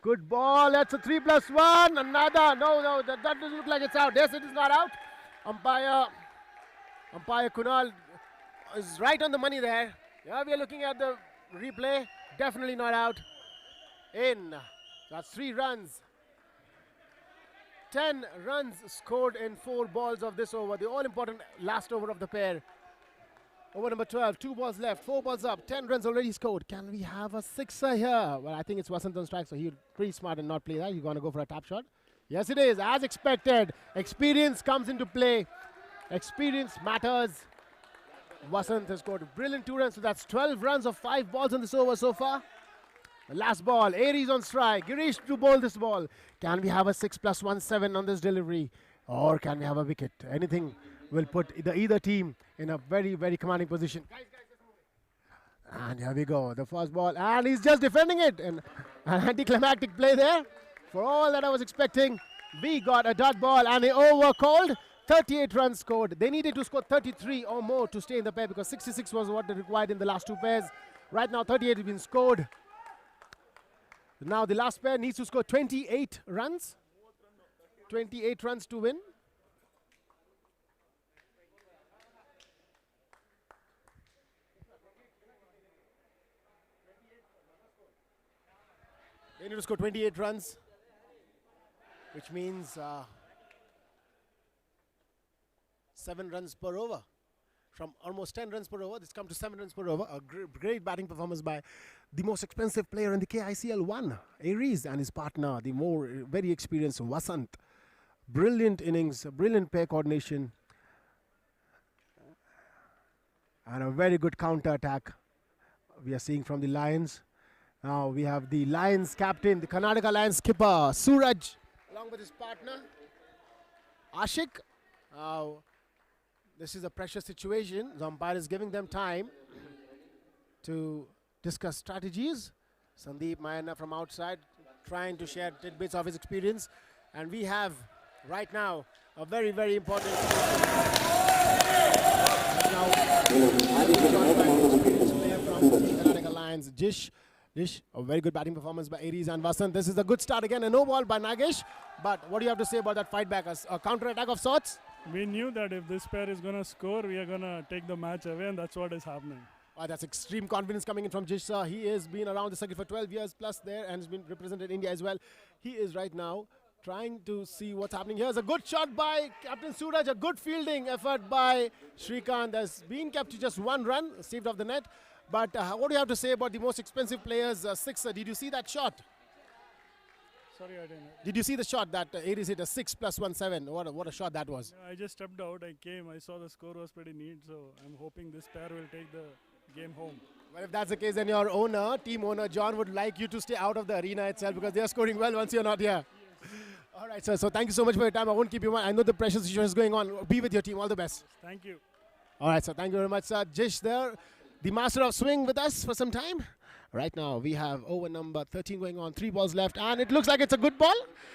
Good ball. That's a 3+1. Another. No, that doesn't look like it's out. Yes, it is not out. Umpire Kunal is right on the money there. Yeah, we are looking at the replay. Definitely not out. In. That's 3 runs. 10 runs scored in 4 balls of this over. The all-important last over of the pair. Over number 12, 2 balls left, 4 balls up, 10 runs already scored. Can we have a 6er here? Well, I think it's Vasant on strike, so he's pretty smart and not play that. He's going to go for a tap shot. Yes, it is, as expected. Experience comes into play. Experience matters. Vasant has scored a brilliant 2 runs, so that's 12 runs of 5 balls in this over so far. The last ball, Aries on strike. Girish to bowl this ball. Can we have a 6+1 7 on this delivery? Or can we have a wicket? Anything will put either team in a very, very commanding position. And here we go. The first ball. And he's just defending it. And an anticlimactic play there. For all that I was expecting, we got a dot ball and the over called. 38 runs scored. They needed to score 33 or more to stay in the pair because 66 was what they required in the last two pairs. Right now, 38 has been scored. Now the last pair needs to score 28 runs. 28 runs to win. They need to score 28 runs, which means 7 runs per over. From almost 10 runs per over, this comes to 7 runs per over. A great batting performance by the most expensive player in the KICL 1, Aries, and his partner, the very experienced Vasant. Brilliant innings, brilliant pair coordination, and a very good counter attack we are seeing from the Lions. Now we have the Lions captain, the Karnataka Lions skipper, Suraj, along with his partner, Ashik. This is a precious situation. The umpire is giving them time to discuss strategies. Sandeep Mayana from outside trying to share tidbits of his experience. And we have right now a very, very important Karnataka Lions, Jish, a very good batting performance by Aries and Vasant. This is a good start again, a no ball by Nagesh. But what do you have to say about that fight back? A counter attack of sorts? We knew that if this pair is going to score, we are going to take the match away, and that's what is happening. That's extreme confidence coming in from Jish sir. He has been around the circuit for 12 years plus there and has been represented India as well. He is right now trying to see what's happening. Here's a good shot by Captain Suraj, a good fielding effort by Shrikant. Has been kept to just 1 run, saved off the net. But what do you have to say about the most expensive players, sixer? Did you see that shot? Sorry, I didn't. Did you see the shot that Aries hit a 6+1 7? What a shot that was. I just stepped out. I came. I saw the score was pretty neat. So I'm hoping this pair will take the game home. Well, if that's the case, then your owner, team owner, John, would like you to stay out of the arena itself because they are scoring well once you're not here. Yes. All right, sir. So thank you so much for your time. I won't keep you on. I know the pressure situation is going on. Be with your team. All the best. Thank you. All right, sir. Thank you very much, sir. Jish there, the master of swing with us for some time. Right now, we have over number 13 going on, 3 balls left, and it looks like it's a good ball.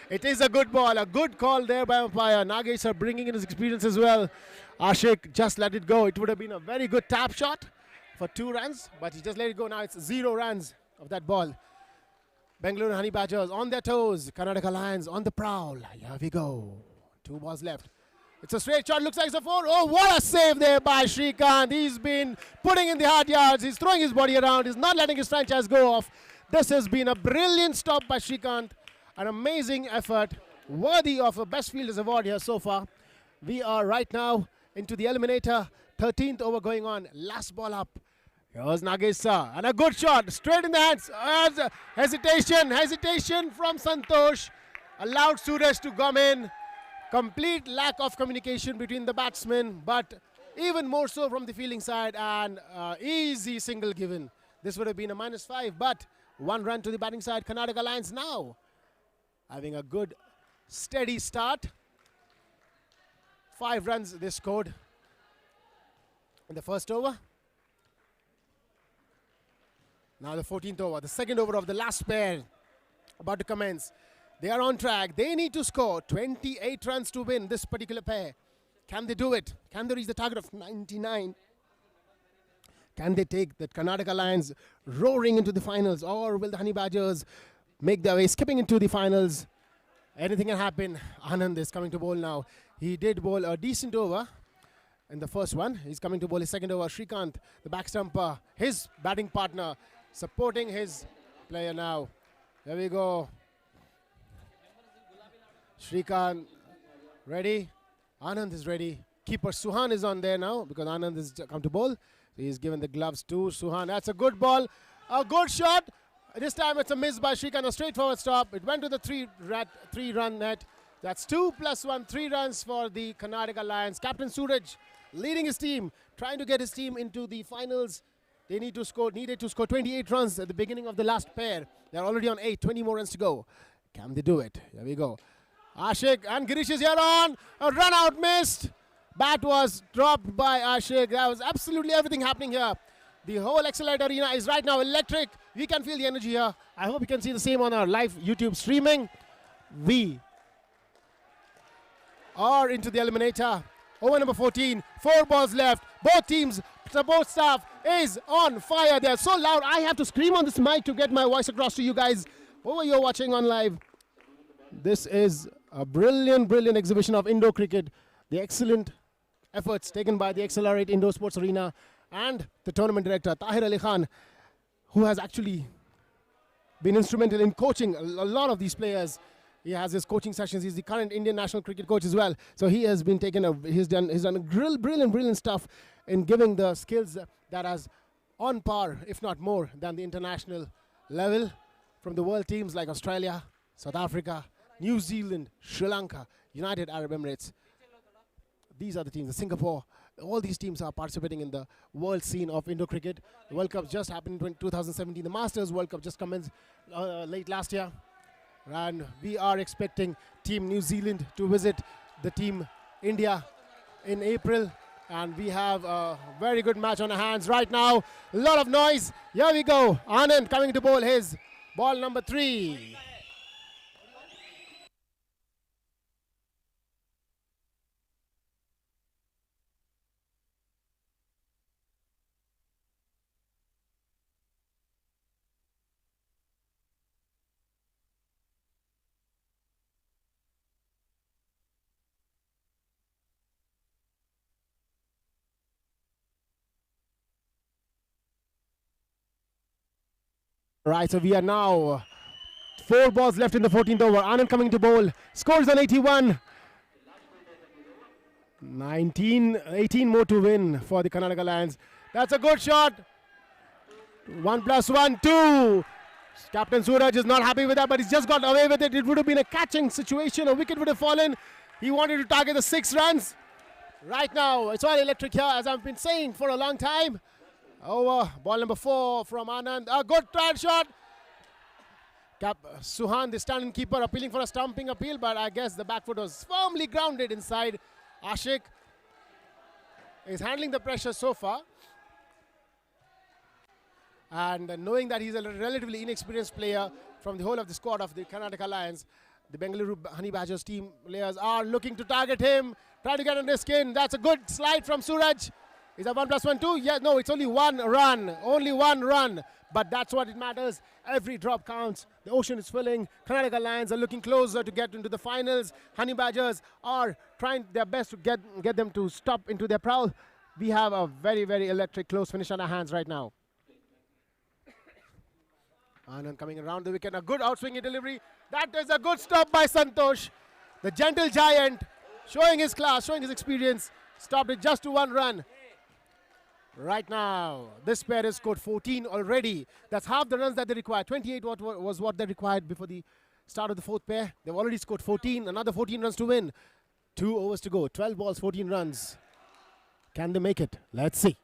It is a good ball, a good call there by umpire. Nagesh sir bringing in his experience as well. Ashik just let it go. It would have been a very good tap shot for 2 runs, but he just let it go. Now it's 0 runs of that ball. Bengaluru Honey Badgers on their toes. Karnataka Lions on the prowl. Here we go. 2 balls left. It's a straight shot, looks like it's a 4. Oh, what a save there by Shrikant. He's been putting in the hard yards. He's throwing his body around. He's not letting his franchise go off. This has been a brilliant stop by Shrikant. An amazing effort, worthy of a Best Fielders Award here so far. We are right now into the eliminator. 13th over going on. Last ball up. Here's Nagesh sir. And a good shot, straight in the hands. Hesitation from Santosh. Allowed Suraj to come in. Complete lack of communication between the batsmen, but even more so from the fielding side, and easy single given. This would have been a -5, but 1 run to the batting side. Karnataka Lions now having a good steady start. 5 runs they scored in the first over. Now the 14th over, the second over of the last pair about to commence. They are on track. They need to score 28 runs to win this particular pair. Can they do it? Can they reach the target of 99? Can they take the Karnataka Lions roaring into the finals, or will the Honey Badgers make their way skipping into the finals? Anything can happen. Anand is coming to bowl now. He did bowl a decent over in the first one. He's coming to bowl his second over. Shrikant, the back stumper, his batting partner, supporting his player now. There we go. Shrikant ready. Anand is ready. Keeper Suhan is on there now because Anand has come to bowl. So he's given the gloves to Suhan. That's a good ball. A good shot. This time it's a miss by Shrikant. A straightforward stop. It went to the 3-run net. That's 2 + 1, 3 runs for the Karnataka Lions. Captain Suraj leading his team, trying to get his team into the finals. They needed to score 28 runs at the beginning of the last pair. They're already on 8, 20 more runs to go. Can they do it? Here we go. Ashik and Girish is here on. A run out missed. Bat was dropped by Ashik. There was absolutely everything happening here. The whole Accelerate Arena is right now electric. We can feel the energy here. I hope you can see the same on our live YouTube streaming. We are into the eliminator. Over number 14, 4 balls left. Both teams, support staff is on fire. They are so loud. I have to scream on this mic to get my voice across to you guys. Over you're watching on live. This is a brilliant, brilliant exhibition of indoor cricket. The excellent efforts taken by the Accelerate Indoor Sports Arena and the tournament director, Tahir Ali Khan, who has actually been instrumental in coaching a lot of these players. He has his coaching sessions. He's the current Indian national cricket coach as well. So he has been he's done a brilliant stuff in giving the skills that is on par, if not more, than the international level from the world teams like Australia, South Africa, New Zealand, Sri Lanka, United Arab Emirates. These are the teams, the Singapore. All these teams are participating in the world scene of indoor cricket. The World Cup just happened in 2017. The Masters World Cup just commenced late last year. And we are expecting Team New Zealand to visit the Team India in April. And we have a very good match on our hands right now. A lot of noise. Here we go. Anand coming to bowl his ball number 3. Right, so we are now 4 balls left in the 14th over. Anand coming to bowl. Scores on 81. 18 more to win for the Karnataka Lions. That's a good shot. 1 + 1, 2. Captain Suraj is not happy with that, but he's just got away with it. It would have been a catching situation. A wicket would have fallen. He wanted to target the 6 runs. Right now, it's all electric here, as I've been saying for a long time. Over, ball number 4 from Anand. A good trial shot. Suhan, the standing keeper, appealing for a stumping appeal, but I guess the back foot was firmly grounded inside. Ashik is handling the pressure so far. And knowing that he's a relatively inexperienced player from the whole of the squad of the Karnataka Lions, the Bengaluru Honey Badgers team players are looking to target him, try to get under his skin. That's a good slide from Suraj. Is that 1 + 1, 2? Yeah, no, it's only 1 run. Only 1 run. But that's what it matters. Every drop counts. The ocean is filling. Karnataka Lions are looking closer to get into the finals. Honey Badgers are trying their best to get them to stop into their prowl. We have a very, very electric close finish on our hands right now. Anand coming around the wicket. A good outswinging delivery. That is a good stop by Santosh. The gentle giant showing his class, showing his experience. Stopped it just to 1 run. Right now, this pair has scored 14 already. That's half the runs that they required. 28 was what they required before the start of the 4th pair. They've already scored 14, another 14 runs to win. 2 overs to go, 12 balls, 14 runs. Can they make it? Let's see.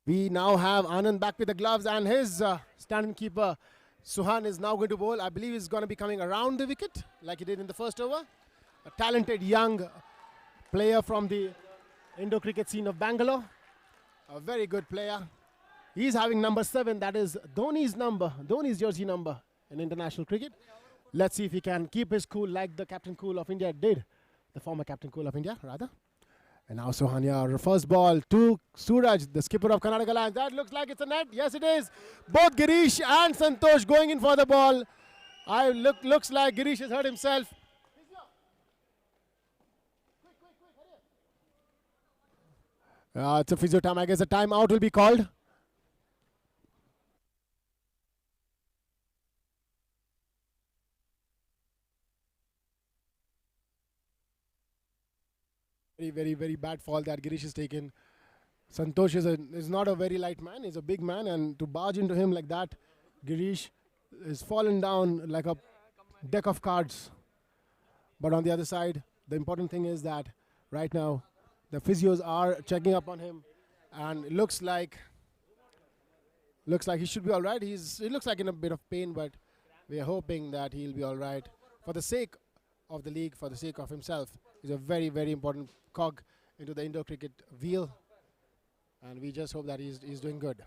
We now have Anand back with the gloves, and his standing keeper Suhan is now going to bowl. I believe he's going to be coming around the wicket like he did in the first over. A talented young player from the indoor cricket scene of Bangalore. A very good player. He's having number 7. That is Dhoni's jersey number in international cricket. Let's see if he can keep his cool like the Captain Cool of India did. The former Captain Cool of India, rather. And now Sohania, first ball to Suraj, the skipper of Karnataka Lions. That looks like it's a net. Yes, it is. Both Girish and Santosh going in for the ball. Looks like Girish has hurt himself. It's a physio time. I guess a timeout will be called. Very, very bad fall that Girish has taken. Santosh is not a very light man. He's a big man, and to barge into him like that, Girish is fallen down like a deck of cards. But on the other side, the important thing is that right now the physios are checking up on him, and it looks like he should be all right. He looks like in a bit of pain, but we are hoping that he'll be all right for the sake of the league, for the sake of himself. He's a very, very important cog into the indoor cricket wheel, and we just hope that he's doing good.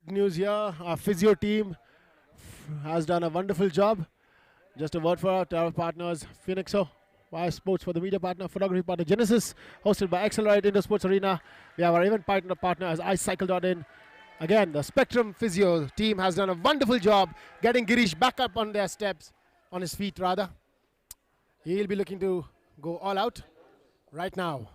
News here, our physio team has done a wonderful job. Just a word for our partners, Phoenixo, Wire Sports for the media partner, photography partner Genesis, hosted by Accelerate Indoor Sports Arena. We have our event partner as iCycle.in. Again, the Spectrum Physio team has done a wonderful job getting Girish back up on their steps, on his feet rather. He'll be looking to go all out right now.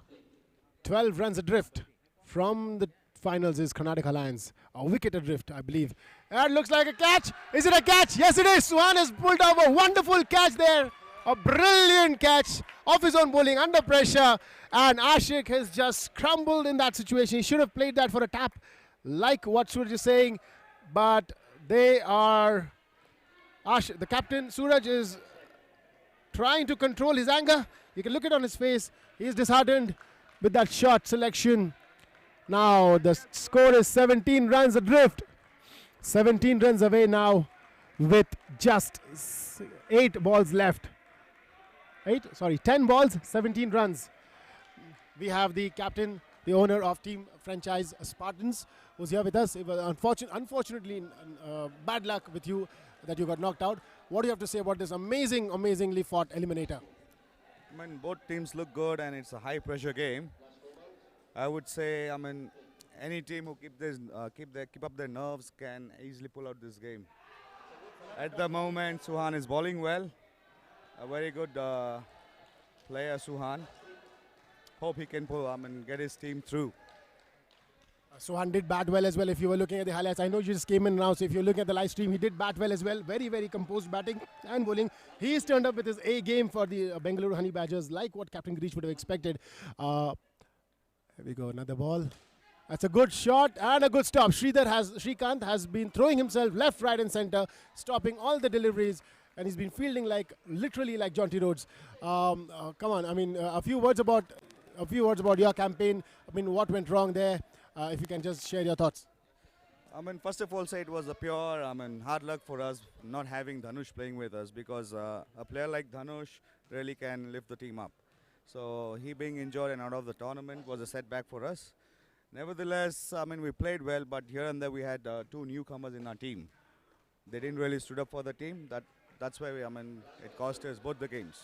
12 runs adrift from the finals is Karnataka Lions. A wicket adrift, I believe. That looks like a catch. Is it a catch? Yes, it is. Suhan has pulled off a wonderful catch there. A brilliant catch off his own bowling under pressure. And Ashik has just crumbled in that situation. He should have played that for a tap, like what Suraj is saying. But they are... the captain, Suraj, is trying to control his anger. You can look it on his face. He is disheartened with that shot selection. Now the score is 17 runs adrift. 17 runs away now with just 8 balls left. 10 balls, 17 runs. We have the captain, the owner of team franchise Spartans, who's here with us. It was unfortunately bad luck with you that you got knocked out. What do you have to say about this amazingly fought eliminator? I mean, both teams look good and it's a high pressure game. I would say, any team who keep up their nerves can easily pull out this game. At the moment, Suhan is bowling well. A very good player, Suhan. hope he can get his team through. Sohan did bat well as well. If you were looking at the highlights, I know you just came in now, so if you're looking at the live stream, he did bat well as well. Very, very composed batting and bowling. He's turned up with his A game for the Bengaluru Honey Badgers, like what Captain Girish would have expected. Here we go, another ball. That's a good shot and a good stop. Shrikant has been throwing himself left, right and centre, stopping all the deliveries, and he's been fielding literally like Jonty Rhodes. Come on, I mean, a few words about your campaign. I mean, what went wrong there? If you can just share your thoughts. First of all, say it was a pure, hard luck for us not having Dhanush playing with us, because a player like Dhanush really can lift the team up. So he being injured and out of the tournament was a setback for us. Nevertheless, we played well, but here and there we had two newcomers in our team. They didn't really stood up for the team. That's why it cost us both the games.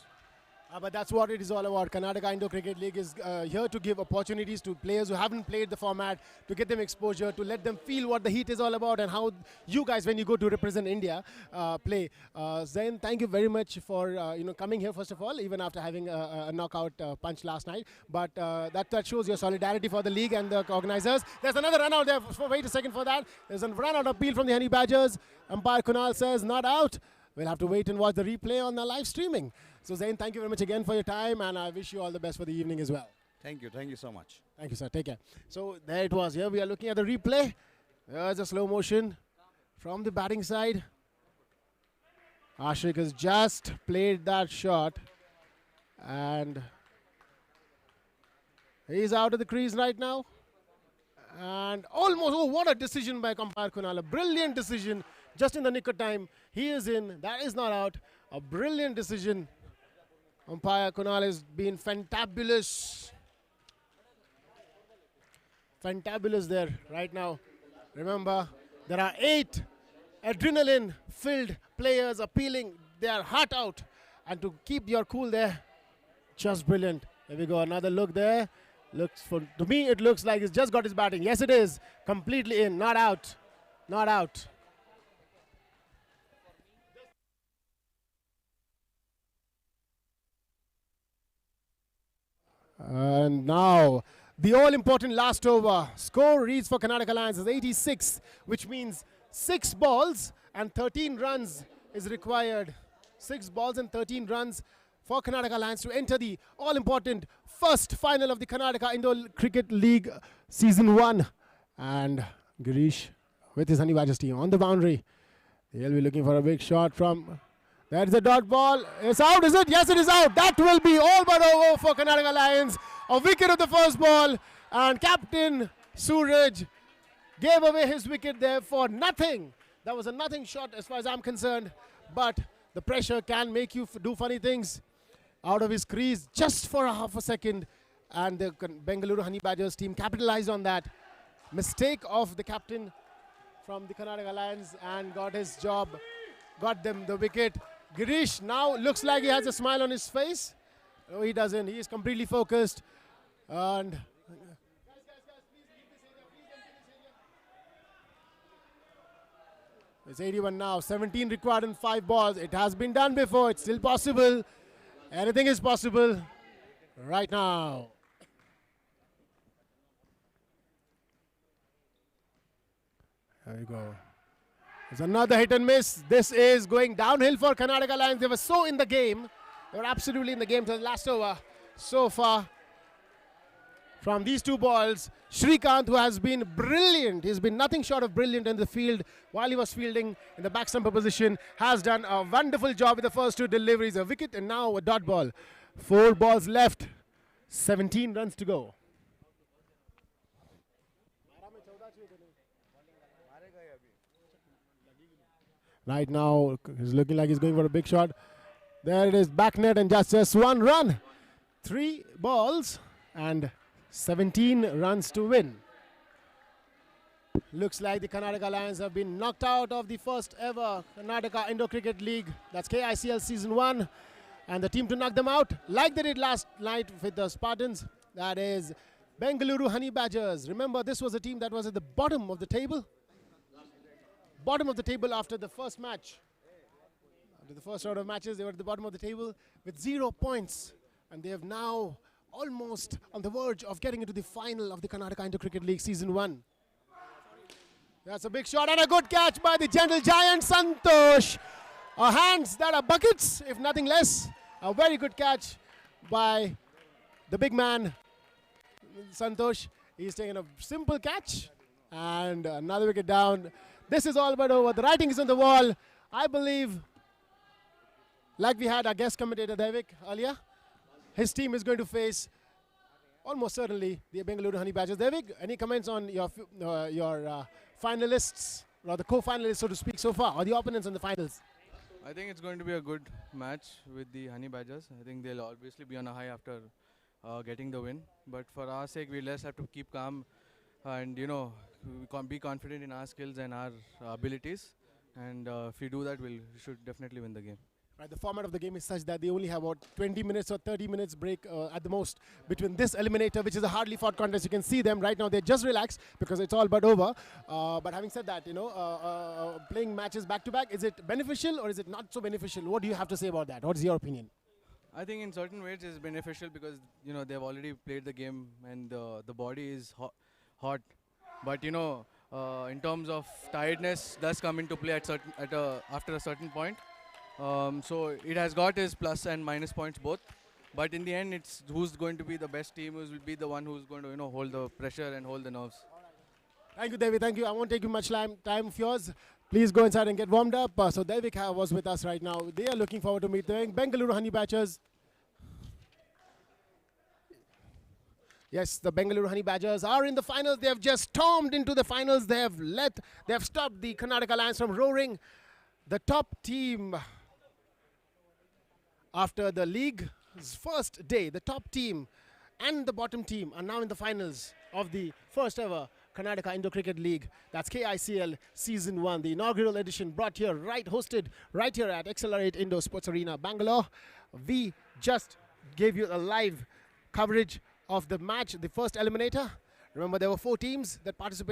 But that's what it is all about. Karnataka Indo Cricket League is here to give opportunities to players who haven't played the format, to get them exposure, to let them feel what the heat is all about and how you guys, when you go to represent India, play. Zain, thank you very much for coming here, first of all, even after having a knockout punch last night. But that shows your solidarity for the league and the organizers. There's another run out there. Wait a second for that. There's a run out appeal from the Honey Badgers. Umpire Kunal says not out. We'll have to wait and watch the replay on the live streaming. So Zain, thank you very much again for your time, and I wish you all the best for the evening as well. Thank you so much. Thank you, sir. Take care. So there it was. Here we are looking at the replay. There's a slow motion from the batting side. Ashik has just played that shot, and he's out of the crease right now. And almost, oh, what a decision by umpire Kunal. A brilliant decision just in the nick of time. He is in. That is not out. A brilliant decision. Umpire Kunal has been fantabulous. Fantabulous there right now. Remember, there are 8 adrenaline-filled players appealing their heart out. And to keep your cool there, just brilliant. There we go, another look there. To me, it looks like he's just got his batting. Yes, it is. Completely in, not out. Not out. And now, the all-important last over. Score reads for Karnataka Lions is 86, which means 6 balls and 13 runs is required. 6 balls and 13 runs for Karnataka Lions to enter the all-important first final of the Karnataka Indo Cricket League Season 1. And Girish with his Honey Badgers team on the boundary. He'll be looking for a big shot from... There's a dot ball. It's out, is it? Yes, it is out. That will be all but over for Karnataka Lions. A wicket of the first ball. And Captain Suraj gave away his wicket there for nothing. That was a nothing shot as far as I'm concerned. But the pressure can make you do funny things. Out of his crease just for a half a second. And the Bengaluru Honey Badgers team capitalized on that mistake of the captain from the Karnataka Lions and got his job. Got them the wicket. Girish now looks like he has a smile on his face. No, he doesn't. He is completely focused. And it's 81 now. 17 required in 5 balls. It has been done before. It's still possible. Anything is possible right now. There you go. There's another hit and miss. This is going downhill for Karnataka Lions. They were so in the game. They were absolutely in the game till the last over. So far, from these 2 balls, Shrikant, who has been brilliant, he's been nothing short of brilliant in the field while he was fielding in the back stumper position, has done a wonderful job with the first 2 deliveries. A wicket and now a dot ball. 4 balls left. 17 runs to go. Right now, he's looking like he's going for a big shot. There it is, back net and just 1 run. 3 balls and 17 runs to win. Looks like the Karnataka Lions have been knocked out of the first ever Karnataka Indo Cricket League. That's KICL Season 1. And the team to knock them out, like they did last night with the Spartans, that is Bengaluru Honey Badgers. Remember, this was a team that was at the bottom of the table. Bottom of the table after the first match. After the first round of matches, they were at the bottom of the table with 0 points. And they have now almost on the verge of getting into the final of the Karnataka Inter Cricket League Season 1. That's a big shot and a good catch by the gentle giant Santosh. Hands that are buckets, if nothing less. A very good catch by the big man, Santosh. He's taken a simple catch and another wicket down. This is all but over. The writing is on the wall. I believe, like we had our guest commentator Devik earlier, his team is going to face almost certainly the Bengaluru Honey Badgers. Devik, any comments on your finalists, or the co-finalists, so to speak, so far, or the opponents in the finals? I think it's going to be a good match with the Honey Badgers. I think they'll obviously be on a high after getting the win. But for our sake, we'll just have to keep calm and, be confident in our skills and our abilities. And if we do that, we should definitely win the game. Right, the format of the game is such that they only have about 20 minutes or 30 minutes break at the most between this eliminator, which is a hardly fought contest. You can see them right now. They're just relaxed because it's all but over. But having said that, playing matches back to back, is it beneficial or is it not so beneficial? What do you have to say about that? What's your opinion? I think in certain ways it's beneficial because they've already played the game and the body is hot. But in terms of tiredness, does come into play after a certain point. So it has got its plus and minus points both. But in the end, it's who's going to be the best team, who will be the one who's going to hold the pressure and hold the nerves. Thank you, David. Thank you. I won't take you much time of yours. Please go inside and get warmed up. So David was with us right now. They are looking forward to meet the Bengaluru Honey Badgers. Yes, the Bengaluru Honey Badgers are in the finals. They have just stormed into the finals. They have stopped the Karnataka Lions from roaring. The top team after the league's first day, the top team and the bottom team are now in the finals of the first ever Karnataka Indo Cricket League. That's KICL Season 1, the inaugural edition hosted right here at Accelerate Indo Sports Arena, Bangalore. We just gave you a live coverage of the match, the first eliminator. Remember, there were 4 teams that participated.